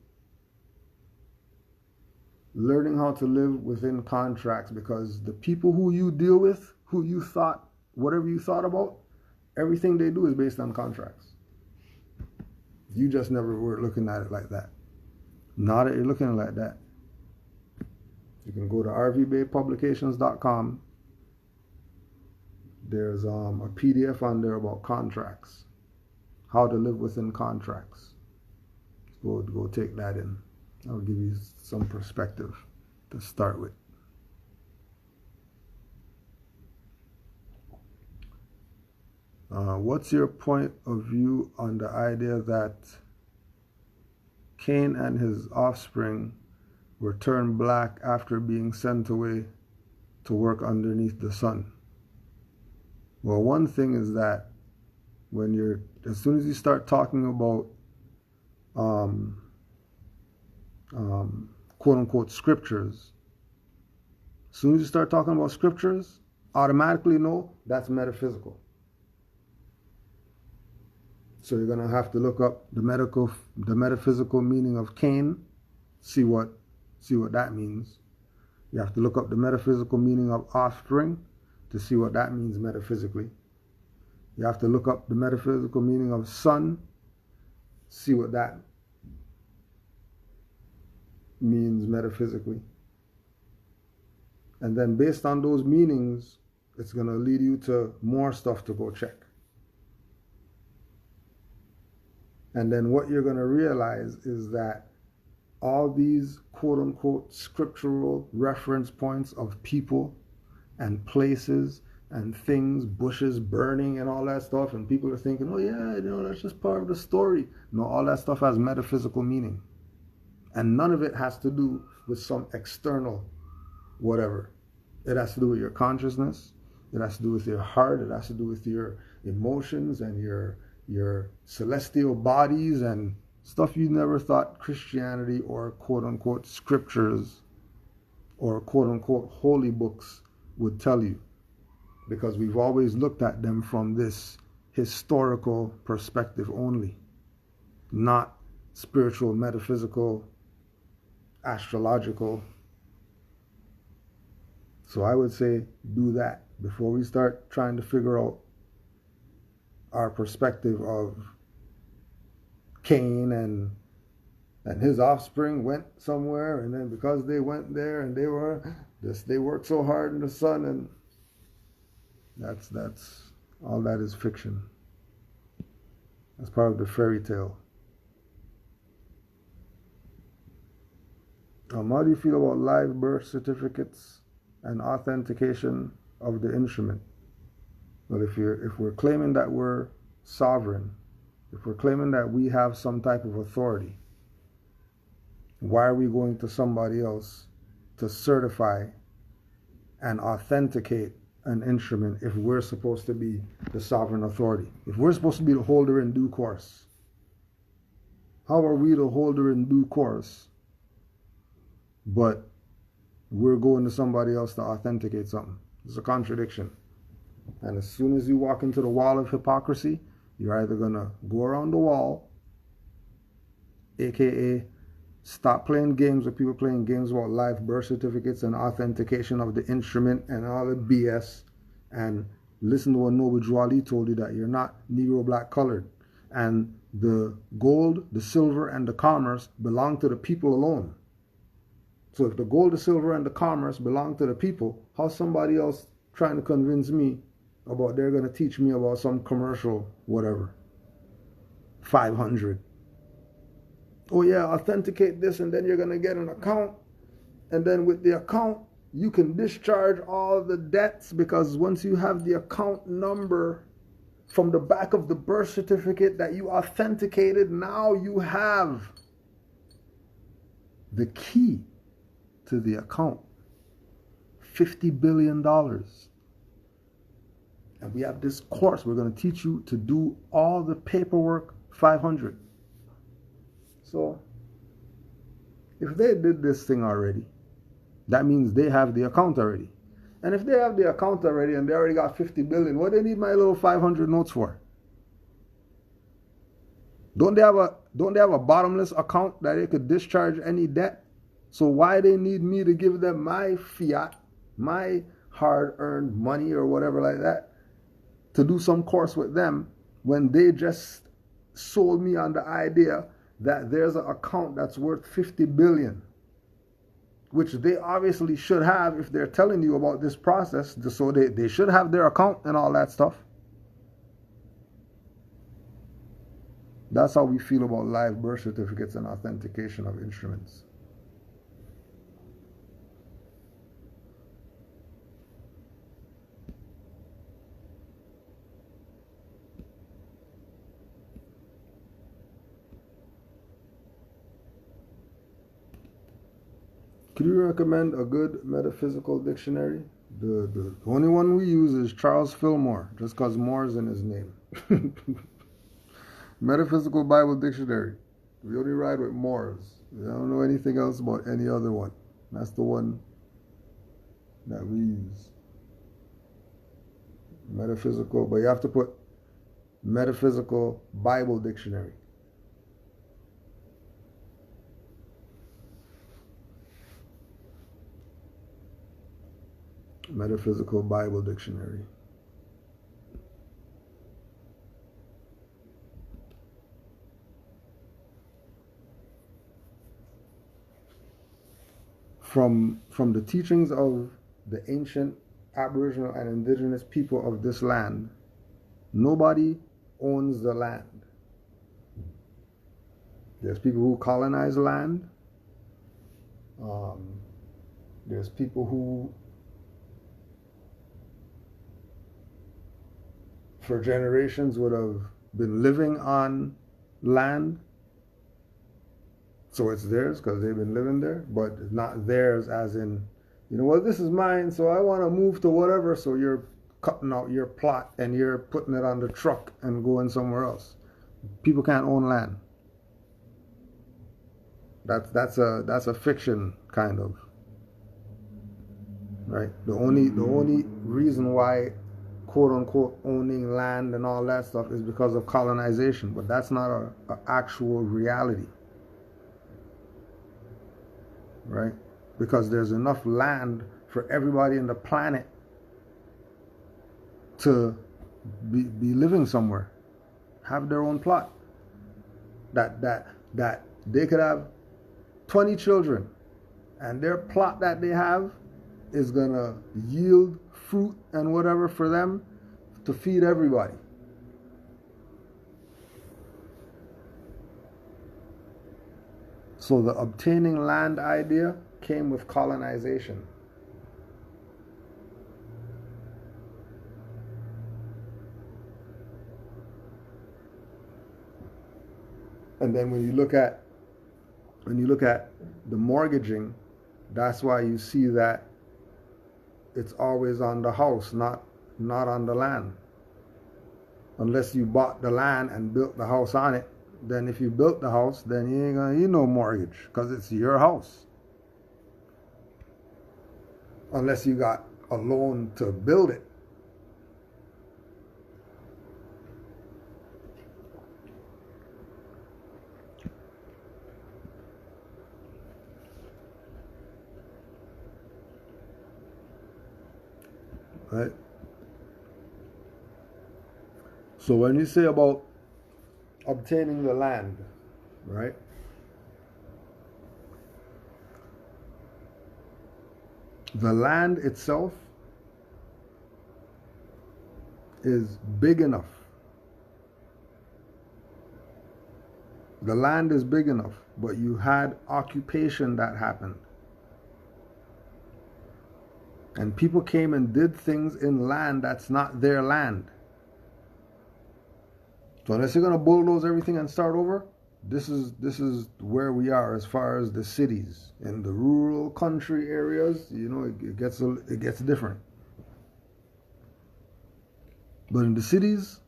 learning how to live within contracts, because the people who you deal with, who you thought, whatever you thought about, everything they do is based on contracts. You just never were looking at it like that. Now that you're looking at it like that, you can go to rvbaypublications.com. There's a PDF on there about contracts, how to live within contracts. Go take that in. I'll give you some perspective to start with. What's your point of view on the idea that Cain and his offspring were turned black after being sent away to work underneath the sun? Well, one thing is that as soon as you start talking about quote unquote scriptures, as soon as you start talking about scriptures, automatically know that's metaphysical. So you're going to have to look up the metaphysical meaning of Cain, see what that means. You have to look up the metaphysical meaning of offspring to see what that means metaphysically. You have to look up the metaphysical meaning of son, see what that means metaphysically. And then based on those meanings, it's going to lead you to more stuff to go check. And then what you're going to realize is that all these quote-unquote scriptural reference points of people and places and things, bushes burning and all that stuff, and people are thinking, oh yeah, that's just part of the story. No, all that stuff has metaphysical meaning. And none of it has to do with some external whatever. It has to do with your consciousness. It has to do with your heart. It has to do with your emotions and your celestial bodies and stuff you never thought Christianity or quote-unquote scriptures or quote-unquote holy books would tell you, because we've always looked at them from this historical perspective only, not spiritual, metaphysical, astrological. So I would say do that before we start trying to figure out our perspective of Cain and his offspring went somewhere, and then because they went there and they worked so hard in the sun, and that's all that is fiction. That's part of the fairy tale. How do you feel about live birth certificates and authentication of the instrument? Well, if we're claiming that we're sovereign, if we're claiming that we have some type of authority, why are we going to somebody else to certify and authenticate an instrument if we're supposed to be the sovereign authority? If we're supposed to be the holder in due course, how are we the holder in due course but we're going to somebody else to authenticate something. It's a contradiction. And as soon as you walk into the wall of hypocrisy, you're either going to go around the wall, aka stop playing games with people playing games about live birth certificates and authentication of the instrument and all the BS, and listen to what Noble Drew Ali told you, that you're not Negro, black, colored. And the gold, the silver, and the commerce belong to the people alone. So if the gold, the silver, and the commerce belong to the people, how's somebody else trying to convince me about they're going to teach me about some commercial whatever? 500. Oh yeah, authenticate this and then you're going to get an account. And then with the account, you can discharge all the debts, because once you have the account number from the back of the birth certificate that you authenticated, now you have the key to the account. $50 billion. And we have this course. We're going to teach you to do all the paperwork, 500. So, if they did this thing already, that means they have the account already. And if they have the account already and they already got 50 billion, what do they need my little 500 notes for? Don't they have a bottomless account that they could discharge any debt? So why they need me to give them my fiat, my hard-earned money or whatever like that, to do some course with them, when they just sold me on the idea that there's an account that's worth 50 billion, which they obviously should have if they're telling you about this process. So they should have their account and all that stuff. That's how we feel about live birth certificates and authentication of instruments. Could you recommend a good metaphysical dictionary? The only one we use is Charles Fillmore, just because Moore's in his name. Metaphysical Bible Dictionary. We only ride with Moore's. We don't know anything else about any other one. That's the one that we use. Metaphysical, but you have to put Metaphysical Bible Dictionary. Metaphysical Bible Dictionary. From the teachings of the ancient Aboriginal and indigenous people of this land, nobody owns the land. There's people who colonize land. There's people who for generations would have been living on land. So it's theirs because they've been living there, but it's not theirs as in, well, this is mine, so I want to move to whatever, so you're cutting out your plot and you're putting it on the truck and going somewhere else. People can't own land. That's a fiction, kind of. Right? The only reason why quote unquote owning land and all that stuff is because of colonization, but that's not an actual reality, right? Because there's enough land for everybody in the planet to be living somewhere, have their own plot, that they could have 20 children and their plot that they have is gonna yield fruit and whatever for them to feed everybody. So the obtaining land idea came with colonization. And then when you look at the mortgaging, that's why you see that it's always on the house, not on the land. Unless you bought the land and built the house on it, then if you built the house, then you ain't gonna need no mortgage because it's your house. unless you got a loan to build it. Right? So when you say about obtaining the land, right? The land itself is big enough. The land is big enough, but you had occupation that happened. And people came and did things in land that's not their land. So unless you're going to bulldoze everything and start over, this is where we are as far as the cities. In the rural country areas, you know, it gets different. But in the cities,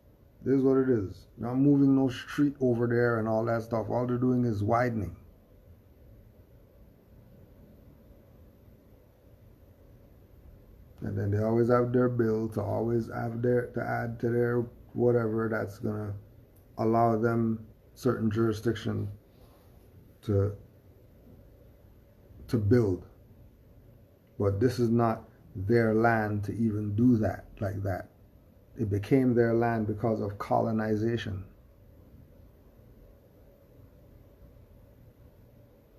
this is what it is. Not moving no street over there and all that stuff. All they're doing is widening. And then they always have their bill to always have to add to their whatever that's gonna allow them certain jurisdiction to build. But this is not their land to even do that like that. It became their land because of colonization.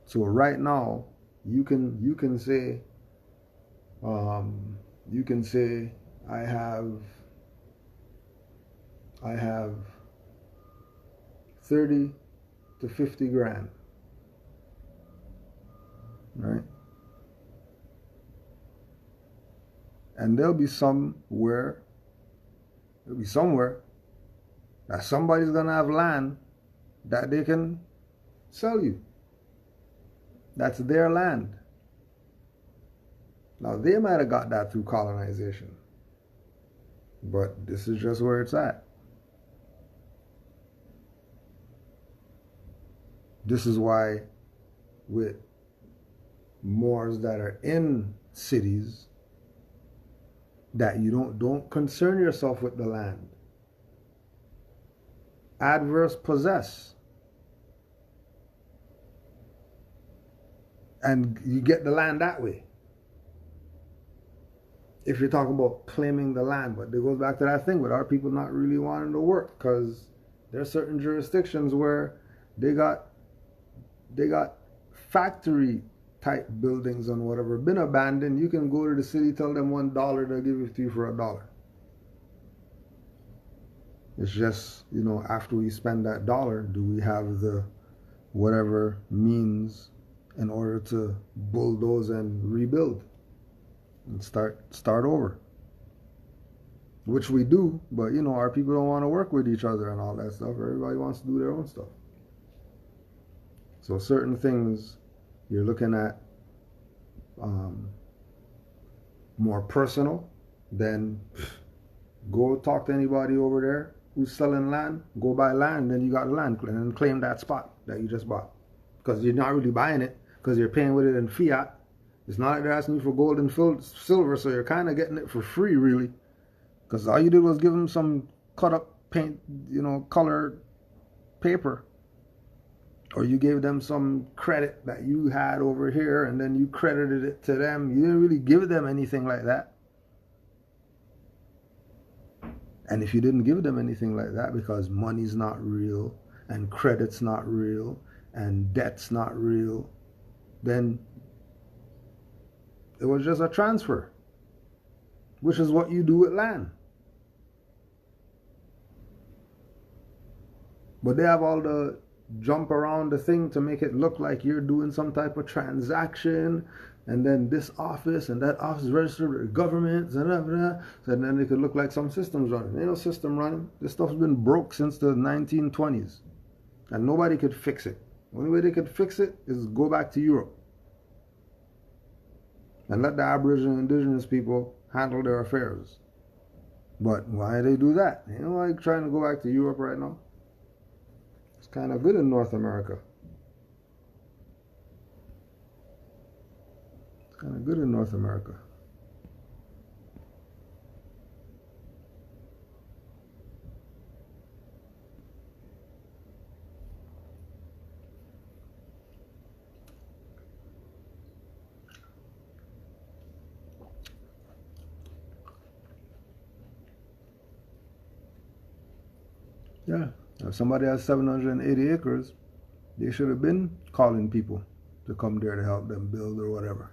So right now, you can say I have 30 to 50 grand, right? And there'll be somewhere that somebody's gonna have land that they can sell you. That's their land. Now, they might have got that through colonization, but this is just where it's at. This is why with Moors that are in cities, that you don't concern yourself with the land. Adverse possess. And you get the land that way. If you're talking about claiming the land, but it goes back to that thing with our people not really wanting to work, because there are certain jurisdictions where they got factory type buildings and whatever been abandoned. You can go to the city, tell them $1, they'll give it to you for $1. It's just, you know, after we spend that dollar, do we have the whatever means in order to bulldoze and rebuild and start over? Which we do, but you know, our people don't want to work with each other and all that stuff. Everybody wants to do their own stuff. So certain things you're looking at more personal, then go talk to anybody over there who's selling land, go buy land, then you got the land, and then claim that spot that you just bought. Because you're not really buying it, because you're paying with it in fiat. It's not like they're asking you for gold and silver, so you're kind of getting it for free, really. Because all you did was give them some cut up paint, you know, colored paper. Or you gave them some credit that you had over here, and then you credited it to them. You didn't really give them anything like that. And if you didn't give them anything like that because money's not real, and credit's not real, and debt's not real, then it was just a transfer, which is what you do with land. But they have all the jump around the thing to make it look like you're doing some type of transaction, and then this office and that office is registered with the government, and then it could look like some system's running. Ain't no system running. This stuff's been broke since the 1920s, and nobody could fix it. The only way they could fix it is go back to Europe and let the Aboriginal and indigenous people handle their affairs. But why they do that? You know, like trying to go back to Europe right now. It's kind of good in North America. It's kind of good in North America. Yeah. If somebody has 780 acres, they should have been calling people to come there to help them build or whatever.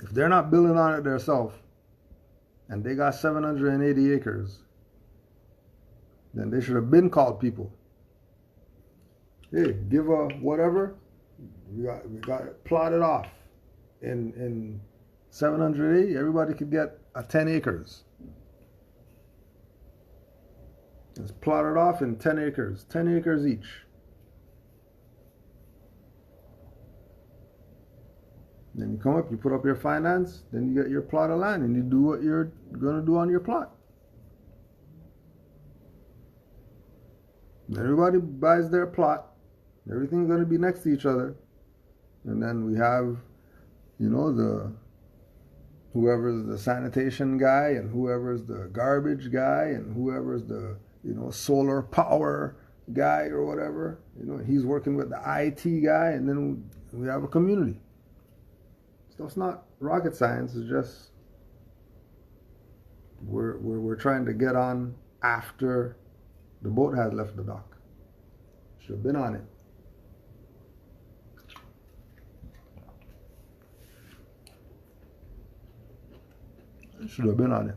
If they're not building on it themselves, and they got 780 acres, then they should have been called people. Hey, give a whatever. We got it plotted off. In 780, everybody could get a 10 acres. It's plotted off in 10 acres, 10 acres each. Then you come up, you put up your finance, then you get your plot of land and you do what you're going to do on your plot. Everybody buys their plot. Everything's going to be next to each other. And then we have, you know, whoever's the sanitation guy and whoever's the garbage guy and whoever's the, you know, solar power guy or whatever. You know, he's working with the IT guy, and then we have a community. So it's not rocket science. It's just we're trying to get on after the boat has left the dock. Should have been on it. Should have been on it.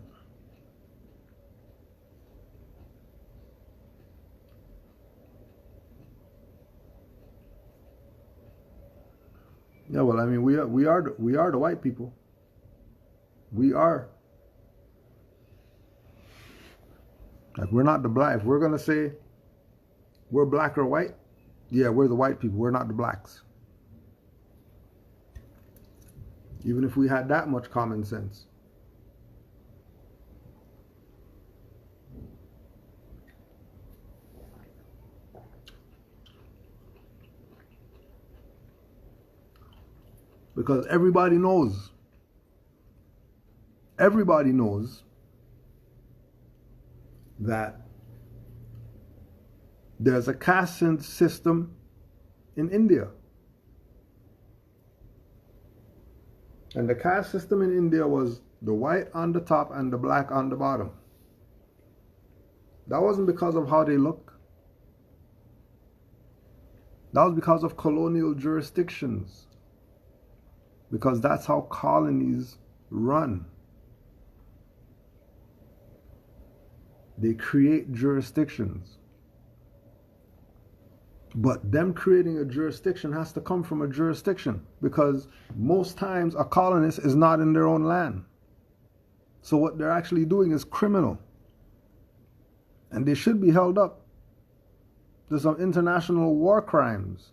Yeah, well, I mean, we are the white people. We are. Like, we're not the black. If we're gonna say we're black or white, yeah, we're the white people. We're not the blacks. Even if we had that much common sense. Because everybody knows that there's a caste system in India. And the caste system in India was the white on the top and the black on the bottom. That wasn't because of how they look. That was because of colonial jurisdictions. Because that's how colonies run. They create jurisdictions. But them creating a jurisdiction has to come from a jurisdiction, because most times a colonist is not in their own land. So what they're actually doing is criminal. And they should be held up to some international war crimes.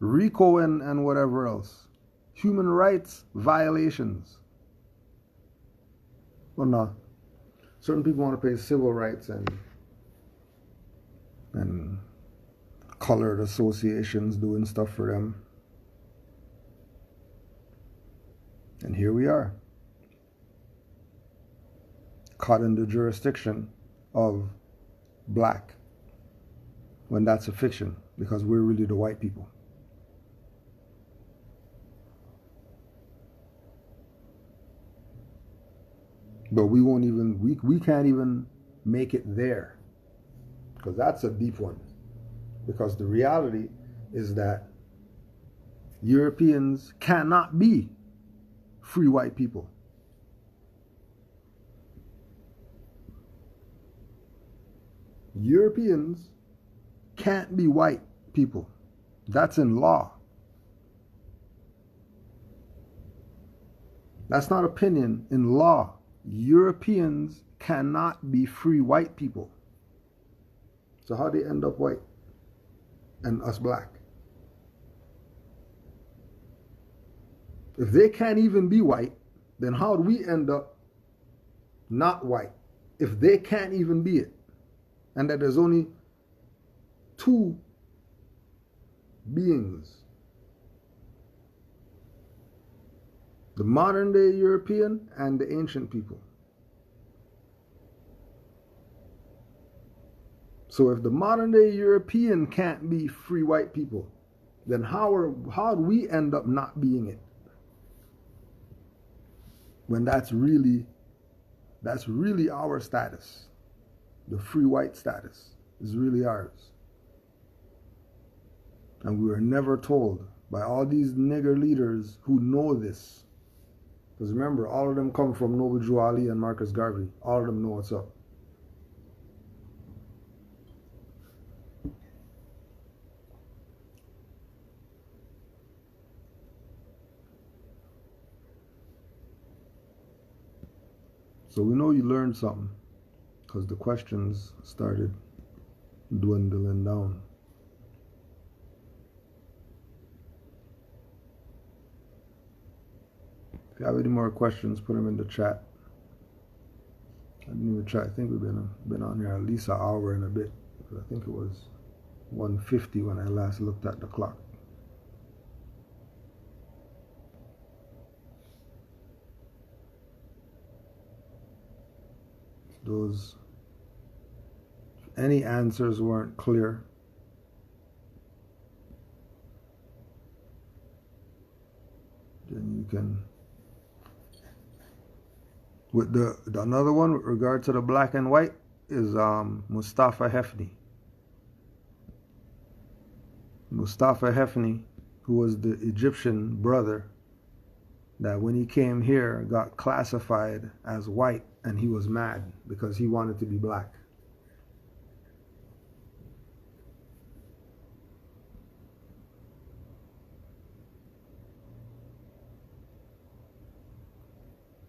RICO and whatever else. Human rights violations. Well, no. Certain people want to pay civil rights and colored associations doing stuff for them. And here we are, caught in the jurisdiction of black, when that's a fiction, because we're really the white people. But we won't even, we can't even make it there, because that's a deep one. Because the reality is that Europeans cannot be free white people. Europeans can't be white people. That's in law. That's not opinion. In law, Europeans cannot be free white people. So how do they end up white and us black? If they can't even be white, then how do we end up not white? If they can't even be it, and that there's only two beings, the modern day European and the ancient people. So if the modern day European can't be free white people, then how do we end up not being it? When that's really our status. The free white status is really ours. And we were never told by all these nigger leaders who know this. Because remember, all of them come from Noble Drew Ali and Marcus Garvey. All of them know what's up. So we know you learned something because the questions started dwindling down. If you have any more questions, put them in the chat. I didn't even try. I think we've been on here at least an hour and a bit. I think it was 1:50 when I last looked at the clock. Those, if any answers weren't clear, then you can, with the another one with regard to the black and white is Mustafa Hefni. Mustafa Hefni, who was the Egyptian brother that when he came here got classified as white, and he was mad because he wanted to be black.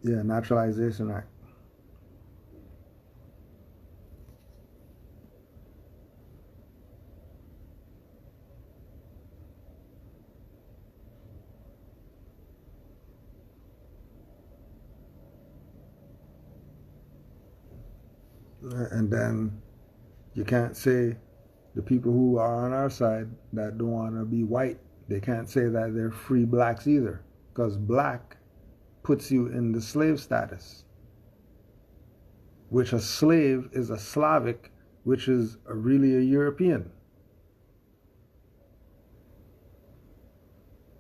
Yeah, Naturalization Act. And then you can't say the people who are on our side that don't want to be white, they can't say that they're free blacks either, because black puts you in the slave status, which a slave is a Slavic, which is really a European.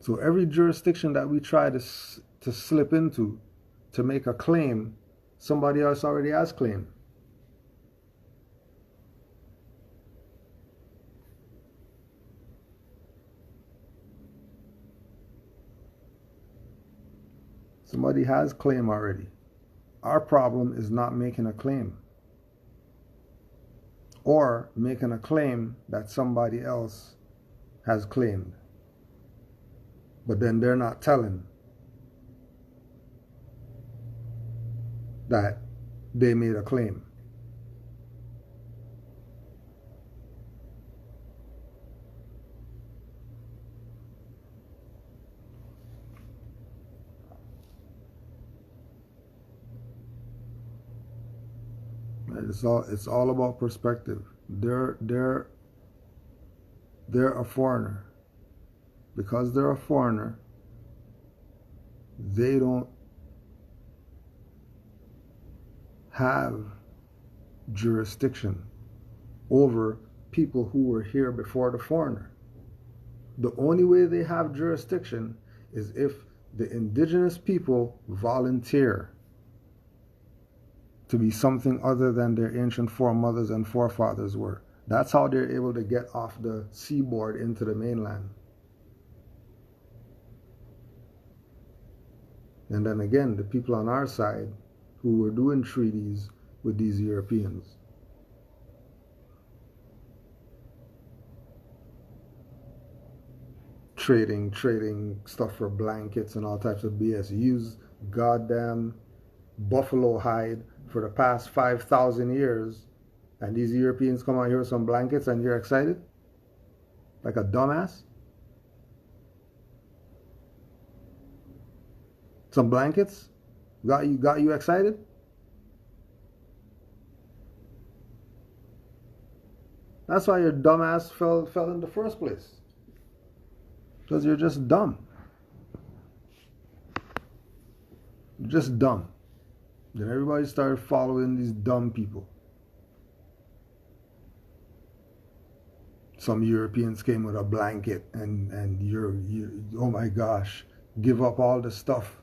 So every jurisdiction that we try to slip into to make a claim, somebody else already has claim. Somebody has claim already. Our problem is not making a claim, or making a claim that somebody else has claimed, but then they're not telling that they made a claim. It's all about perspective. They're a foreigner. Because they're a foreigner, they don't have jurisdiction over people who were here before the foreigner. The only way they have jurisdiction is if the indigenous people volunteer to be something other than their ancient foremothers and forefathers were. That's how they're able to get off the seaboard into the mainland. And then again, the people on our side who were doing treaties with these Europeans. Trading stuff for blankets and all types of BS. Use goddamn buffalo hide for the past 5,000 years, and these Europeans come out here with some blankets and you're excited? Like a dumbass? Some blankets? Got you excited? That's why your dumbass fell in the first place. Because you're just dumb. You're just dumb. Then everybody started following these dumb people. Some Europeans came with a blanket and you're oh my gosh, give up all the stuff.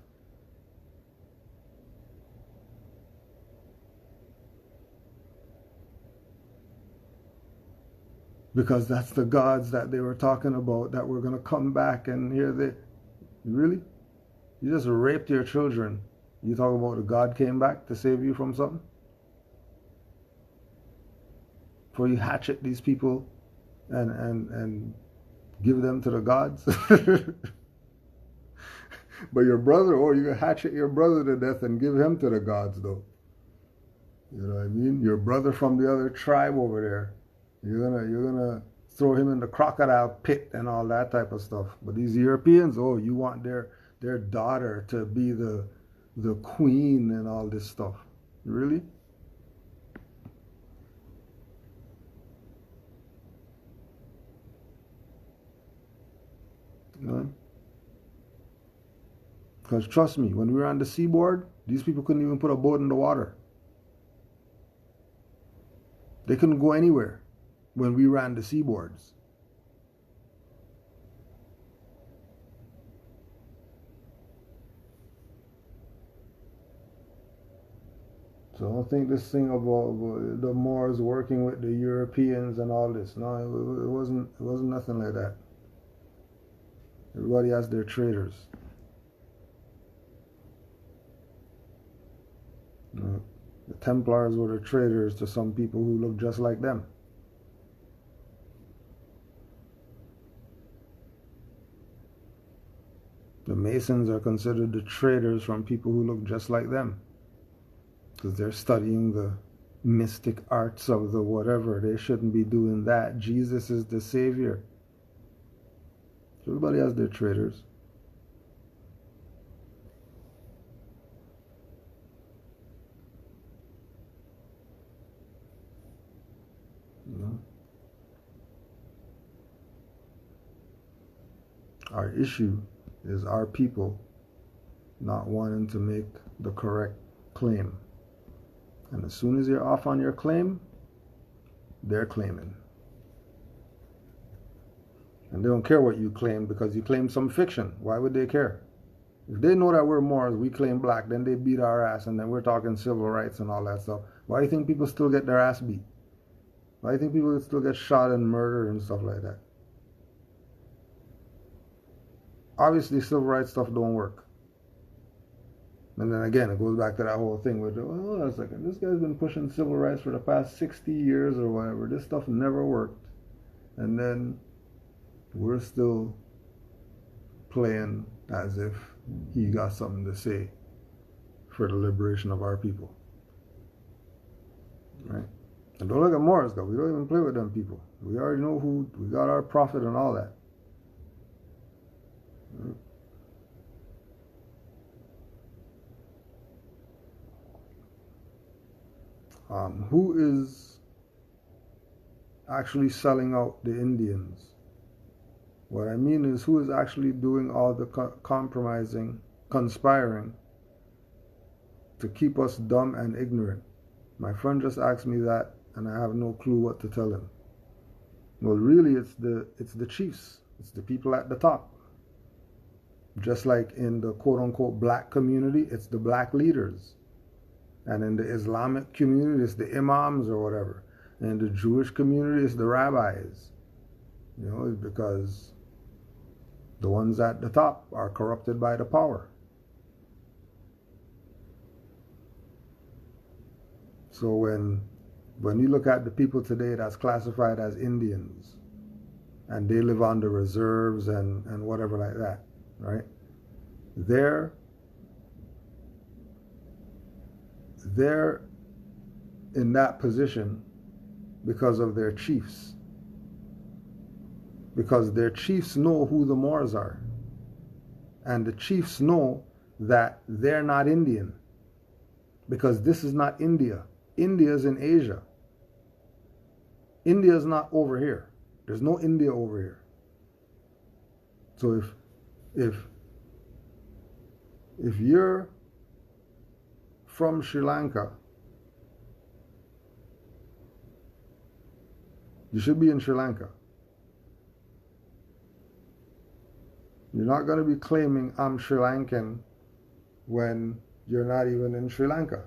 Because that's the gods that they were talking about that were going to come back, and here they... Really? You just raped your children. You talk about a God came back to save you from something? Before you hatchet these people and give them to the gods? But your brother, or you hatchet your brother to death and give him to the gods, though. You know what I mean? Your brother from the other tribe over there. You're gonna throw him in the crocodile pit and all that type of stuff. But these Europeans, oh, you want their daughter to be the queen and all this stuff. Really? No. Because trust me, when we were on the seaboard, these people couldn't even put a boat in the water. They couldn't go anywhere when we ran the seaboards. So I don't think this thing about the Moors working with the Europeans and all this. No, it wasn't nothing like that. Everybody has their traders. The Templars were the traders to some people who looked just like them. The Masons are considered the traders from people who look just like them, because they're studying the mystic arts of the whatever. They shouldn't be doing that. Jesus is the Savior. Everybody has their traders. You know? Our issue is our people not wanting to make the correct claim. And as soon as you're off on your claim, they're claiming. And they don't care what you claim, because you claim some fiction. Why would they care? If they know that we're Moors, we claim black, then they beat our ass, and then we're talking civil rights and all that stuff. Why do you think people still get their ass beat? Why do you think people still get shot and murdered and stuff like that? Obviously, civil rights stuff don't work. And then again, it goes back to that whole thing with, oh, that's like, this guy's been pushing civil rights for the past 60 years or whatever. This stuff never worked. And then we're still playing as if he got something to say for the liberation of our people. Right? And don't look at Moors, though. We don't even play with them people. We already know who, we got our prophet and all that. Right? Who is actually selling out the Indians? What I mean is, who is actually doing all the compromising, conspiring to keep us dumb and ignorant? My friend just asked me that, and I have no clue what to tell him. Well, really, it's the chiefs. It's the people at the top. Just like in the quote-unquote black community, it's the black leaders. And in the Islamic community, it's the imams or whatever. And in the Jewish community, it's the rabbis. You know, it's because the ones at the top are corrupted by the power. So when you look at the people today that's classified as Indians, and they live on the reserves and whatever like that, right? They're in that position because of their chiefs. Because their chiefs know who the Moors are. And the chiefs know that they're not Indian. Because this is not India. India is in Asia. India is not over here. There's no India over here. So if you're from Sri Lanka, you should be in Sri Lanka. You're not going to be claiming I'm Sri Lankan when you're not even in Sri Lanka.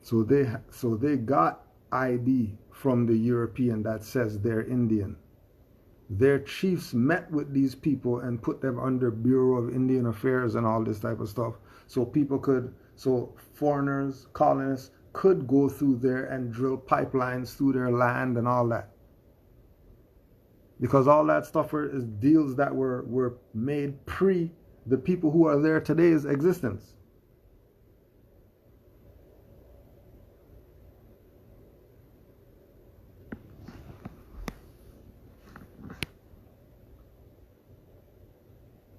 So they got ID from the European that says they're Indian. Their chiefs met with these people and put them under Bureau of Indian Affairs and all this type of stuff. So foreigners, colonists could go through there and drill pipelines through their land and all that. Because all that stuff is deals that were made pre the people who are there today's existence.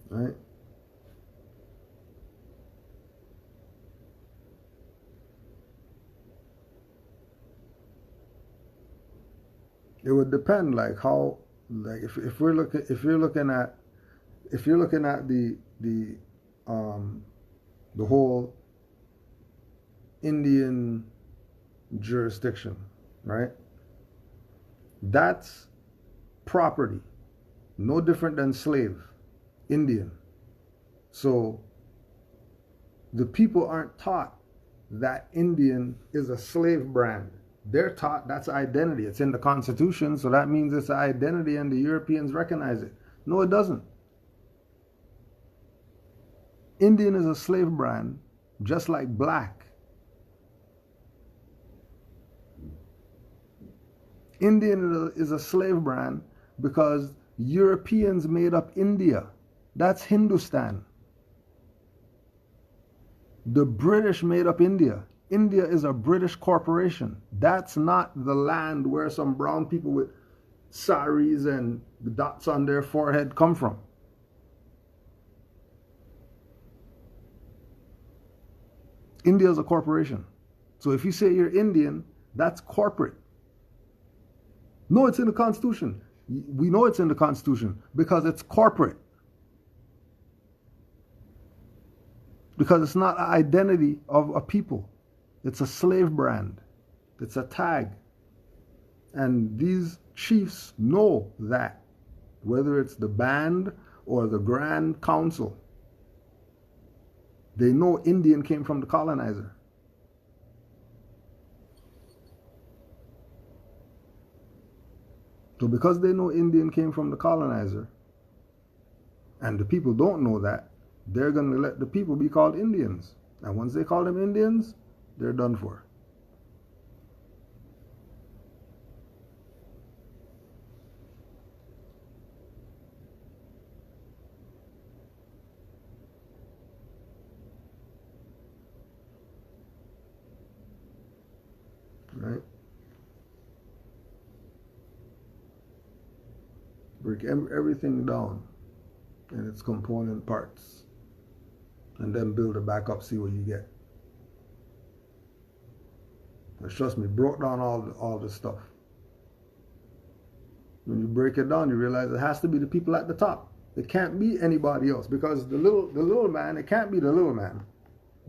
Right? It would depend, like how, like if you're looking at the whole Indian jurisdiction, right? That's property, no different than slave, Indian. So the people aren't taught that Indian is a slave brand. They're taught that's identity. It's in the Constitution, so that means it's an identity and the Europeans recognize it. No, it doesn't. Indian is a slave brand, just like black. Indian is a slave brand because Europeans made up India. That's Hindustan. The British made up India. India is a British corporation. That's not the land where some brown people with saris and dots on their forehead come from. India is a corporation. So if you say you're Indian, that's corporate. No, it's in the Constitution. We know it's in the Constitution because it's corporate. Because it's not an identity of a people. It's a slave brand. It's a tag. And these chiefs know that, whether it's the band or the Grand Council. They know Indian came from the colonizer. So because they know Indian came from the colonizer, and the people don't know that, they're going to let the people be called Indians. And once they call them Indians, they're done for. Right? Break everything down in its component parts, and then build it back up, see what you get. And trust me, broke down all this stuff. When you break it down, you realize it has to be the people at the top. It can't be anybody else, because the little man, it can't be the little man.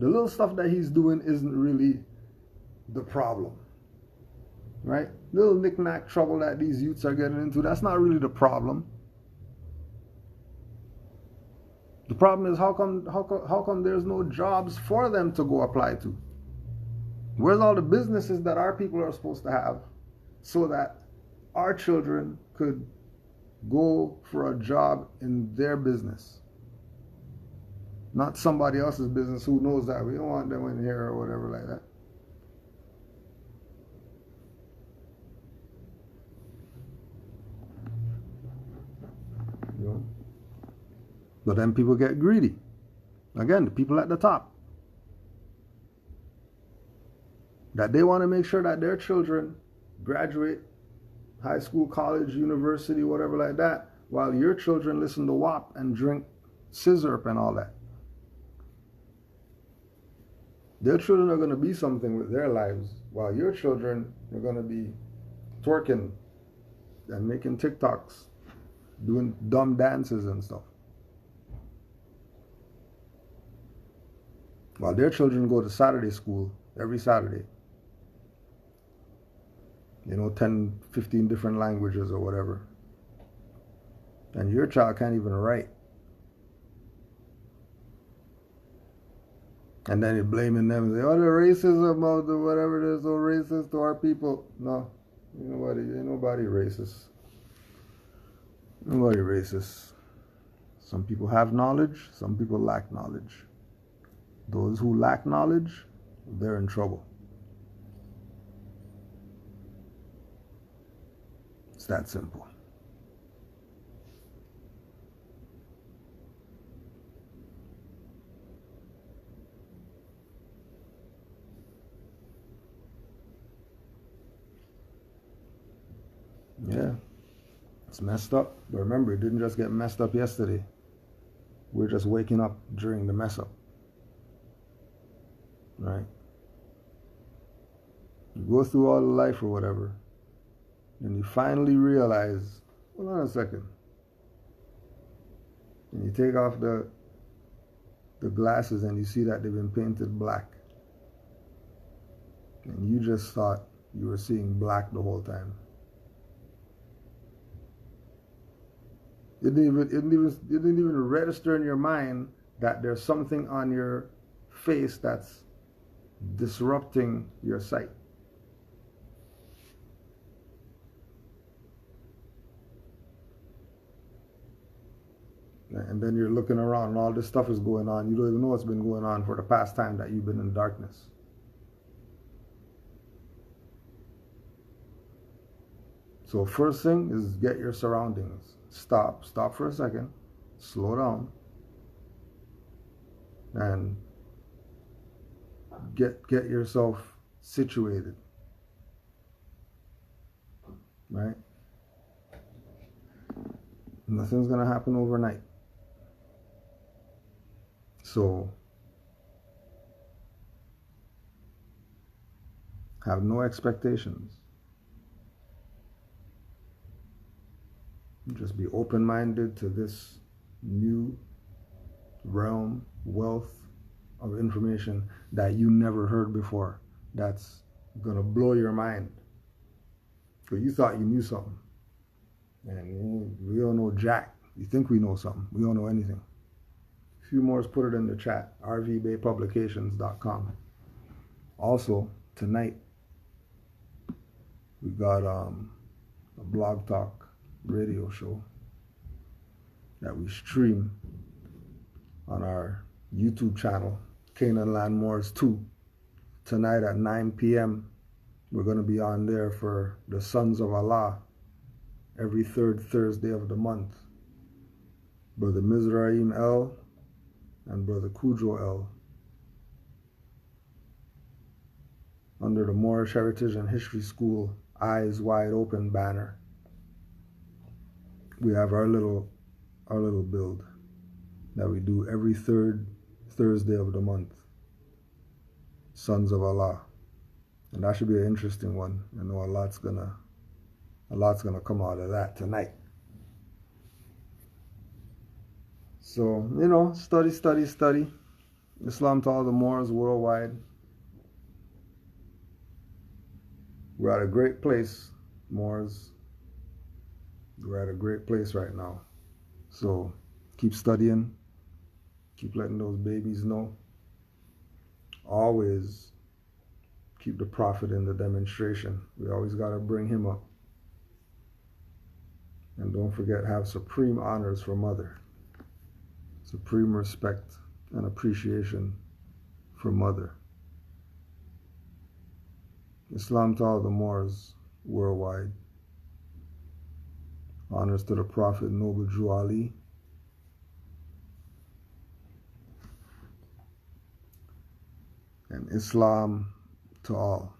The little stuff that he's doing isn't really the problem. Right? Little knick-knack trouble that these youths are getting into, that's not really the problem. The problem is how come there's no jobs for them to go apply to? Where's all the businesses that our people are supposed to have so that our children could go for a job in their business? Not somebody else's business who knows that we don't want them in here or whatever like that. You know? But then people get greedy. Again, the people at the top. That they want to make sure that their children graduate high school, college, university, whatever like that, while your children listen to WAP and drink scissor and all that. Their children are going to be something with their lives, while your children are going to be twerking and making TikToks, doing dumb dances and stuff. While their children go to Saturday school every Saturday. 10, 15 different languages or whatever. And your child can't even write. And then you're blaming them and say, oh, the racism about the whatever, they're so racist to our people. No, ain't nobody racist. Nobody racist. Some people have knowledge, some people lack knowledge. Those who lack knowledge, they're in trouble. It's that simple. Yeah, it's messed up. But remember, it didn't just get messed up yesterday. We're just waking up during the mess up. Right? You go through all the life or whatever, and you finally realize, hold on a second. And you take off the glasses and you see that they've been painted black. And you just thought you were seeing black the whole time. It didn't even register in your mind that there's something on your face that's disrupting your sight. And then you're looking around and all this stuff is going on. You don't even know what's been going on for the past time that you've been in darkness. So first thing is get your surroundings. Stop for a second, slow down, and get yourself situated, right? Nothing's gonna happen overnight. So have no expectations. Just be open-minded to this new realm, wealth of information that you never heard before. That's gonna blow your mind. Because you thought you knew something. And we don't know jack. You think we know something. We don't know anything. A few more, put it in the chat. rvbaypublications.com. Also, tonight, we got a blog talk radio show that we stream on our YouTube channel, Canaanland Moors 2. Tonight at 9 p.m. we're going to be on there for the Sons of Allah every third Thursday of the month. Brother Mizraim L and Brother Kujo L, under the Moorish Heritage and History School Eyes Wide Open banner. We have our little build that we do every third Thursday of the month. Sons of Allah. And that should be an interesting one. I know a lot's gonna come out of that tonight. So, study. Islam to all the Moors worldwide. We're at a great place, Moors. We're at a great place right now. So keep studying. Keep letting those babies know. Always keep the Prophet in the demonstration. We always got to bring him up. And don't forget, have supreme honors for Mother. Supreme respect and appreciation for Mother. Islam to all the Moors worldwide. Honors to the Prophet Noble Jew Ali. And Islam to all.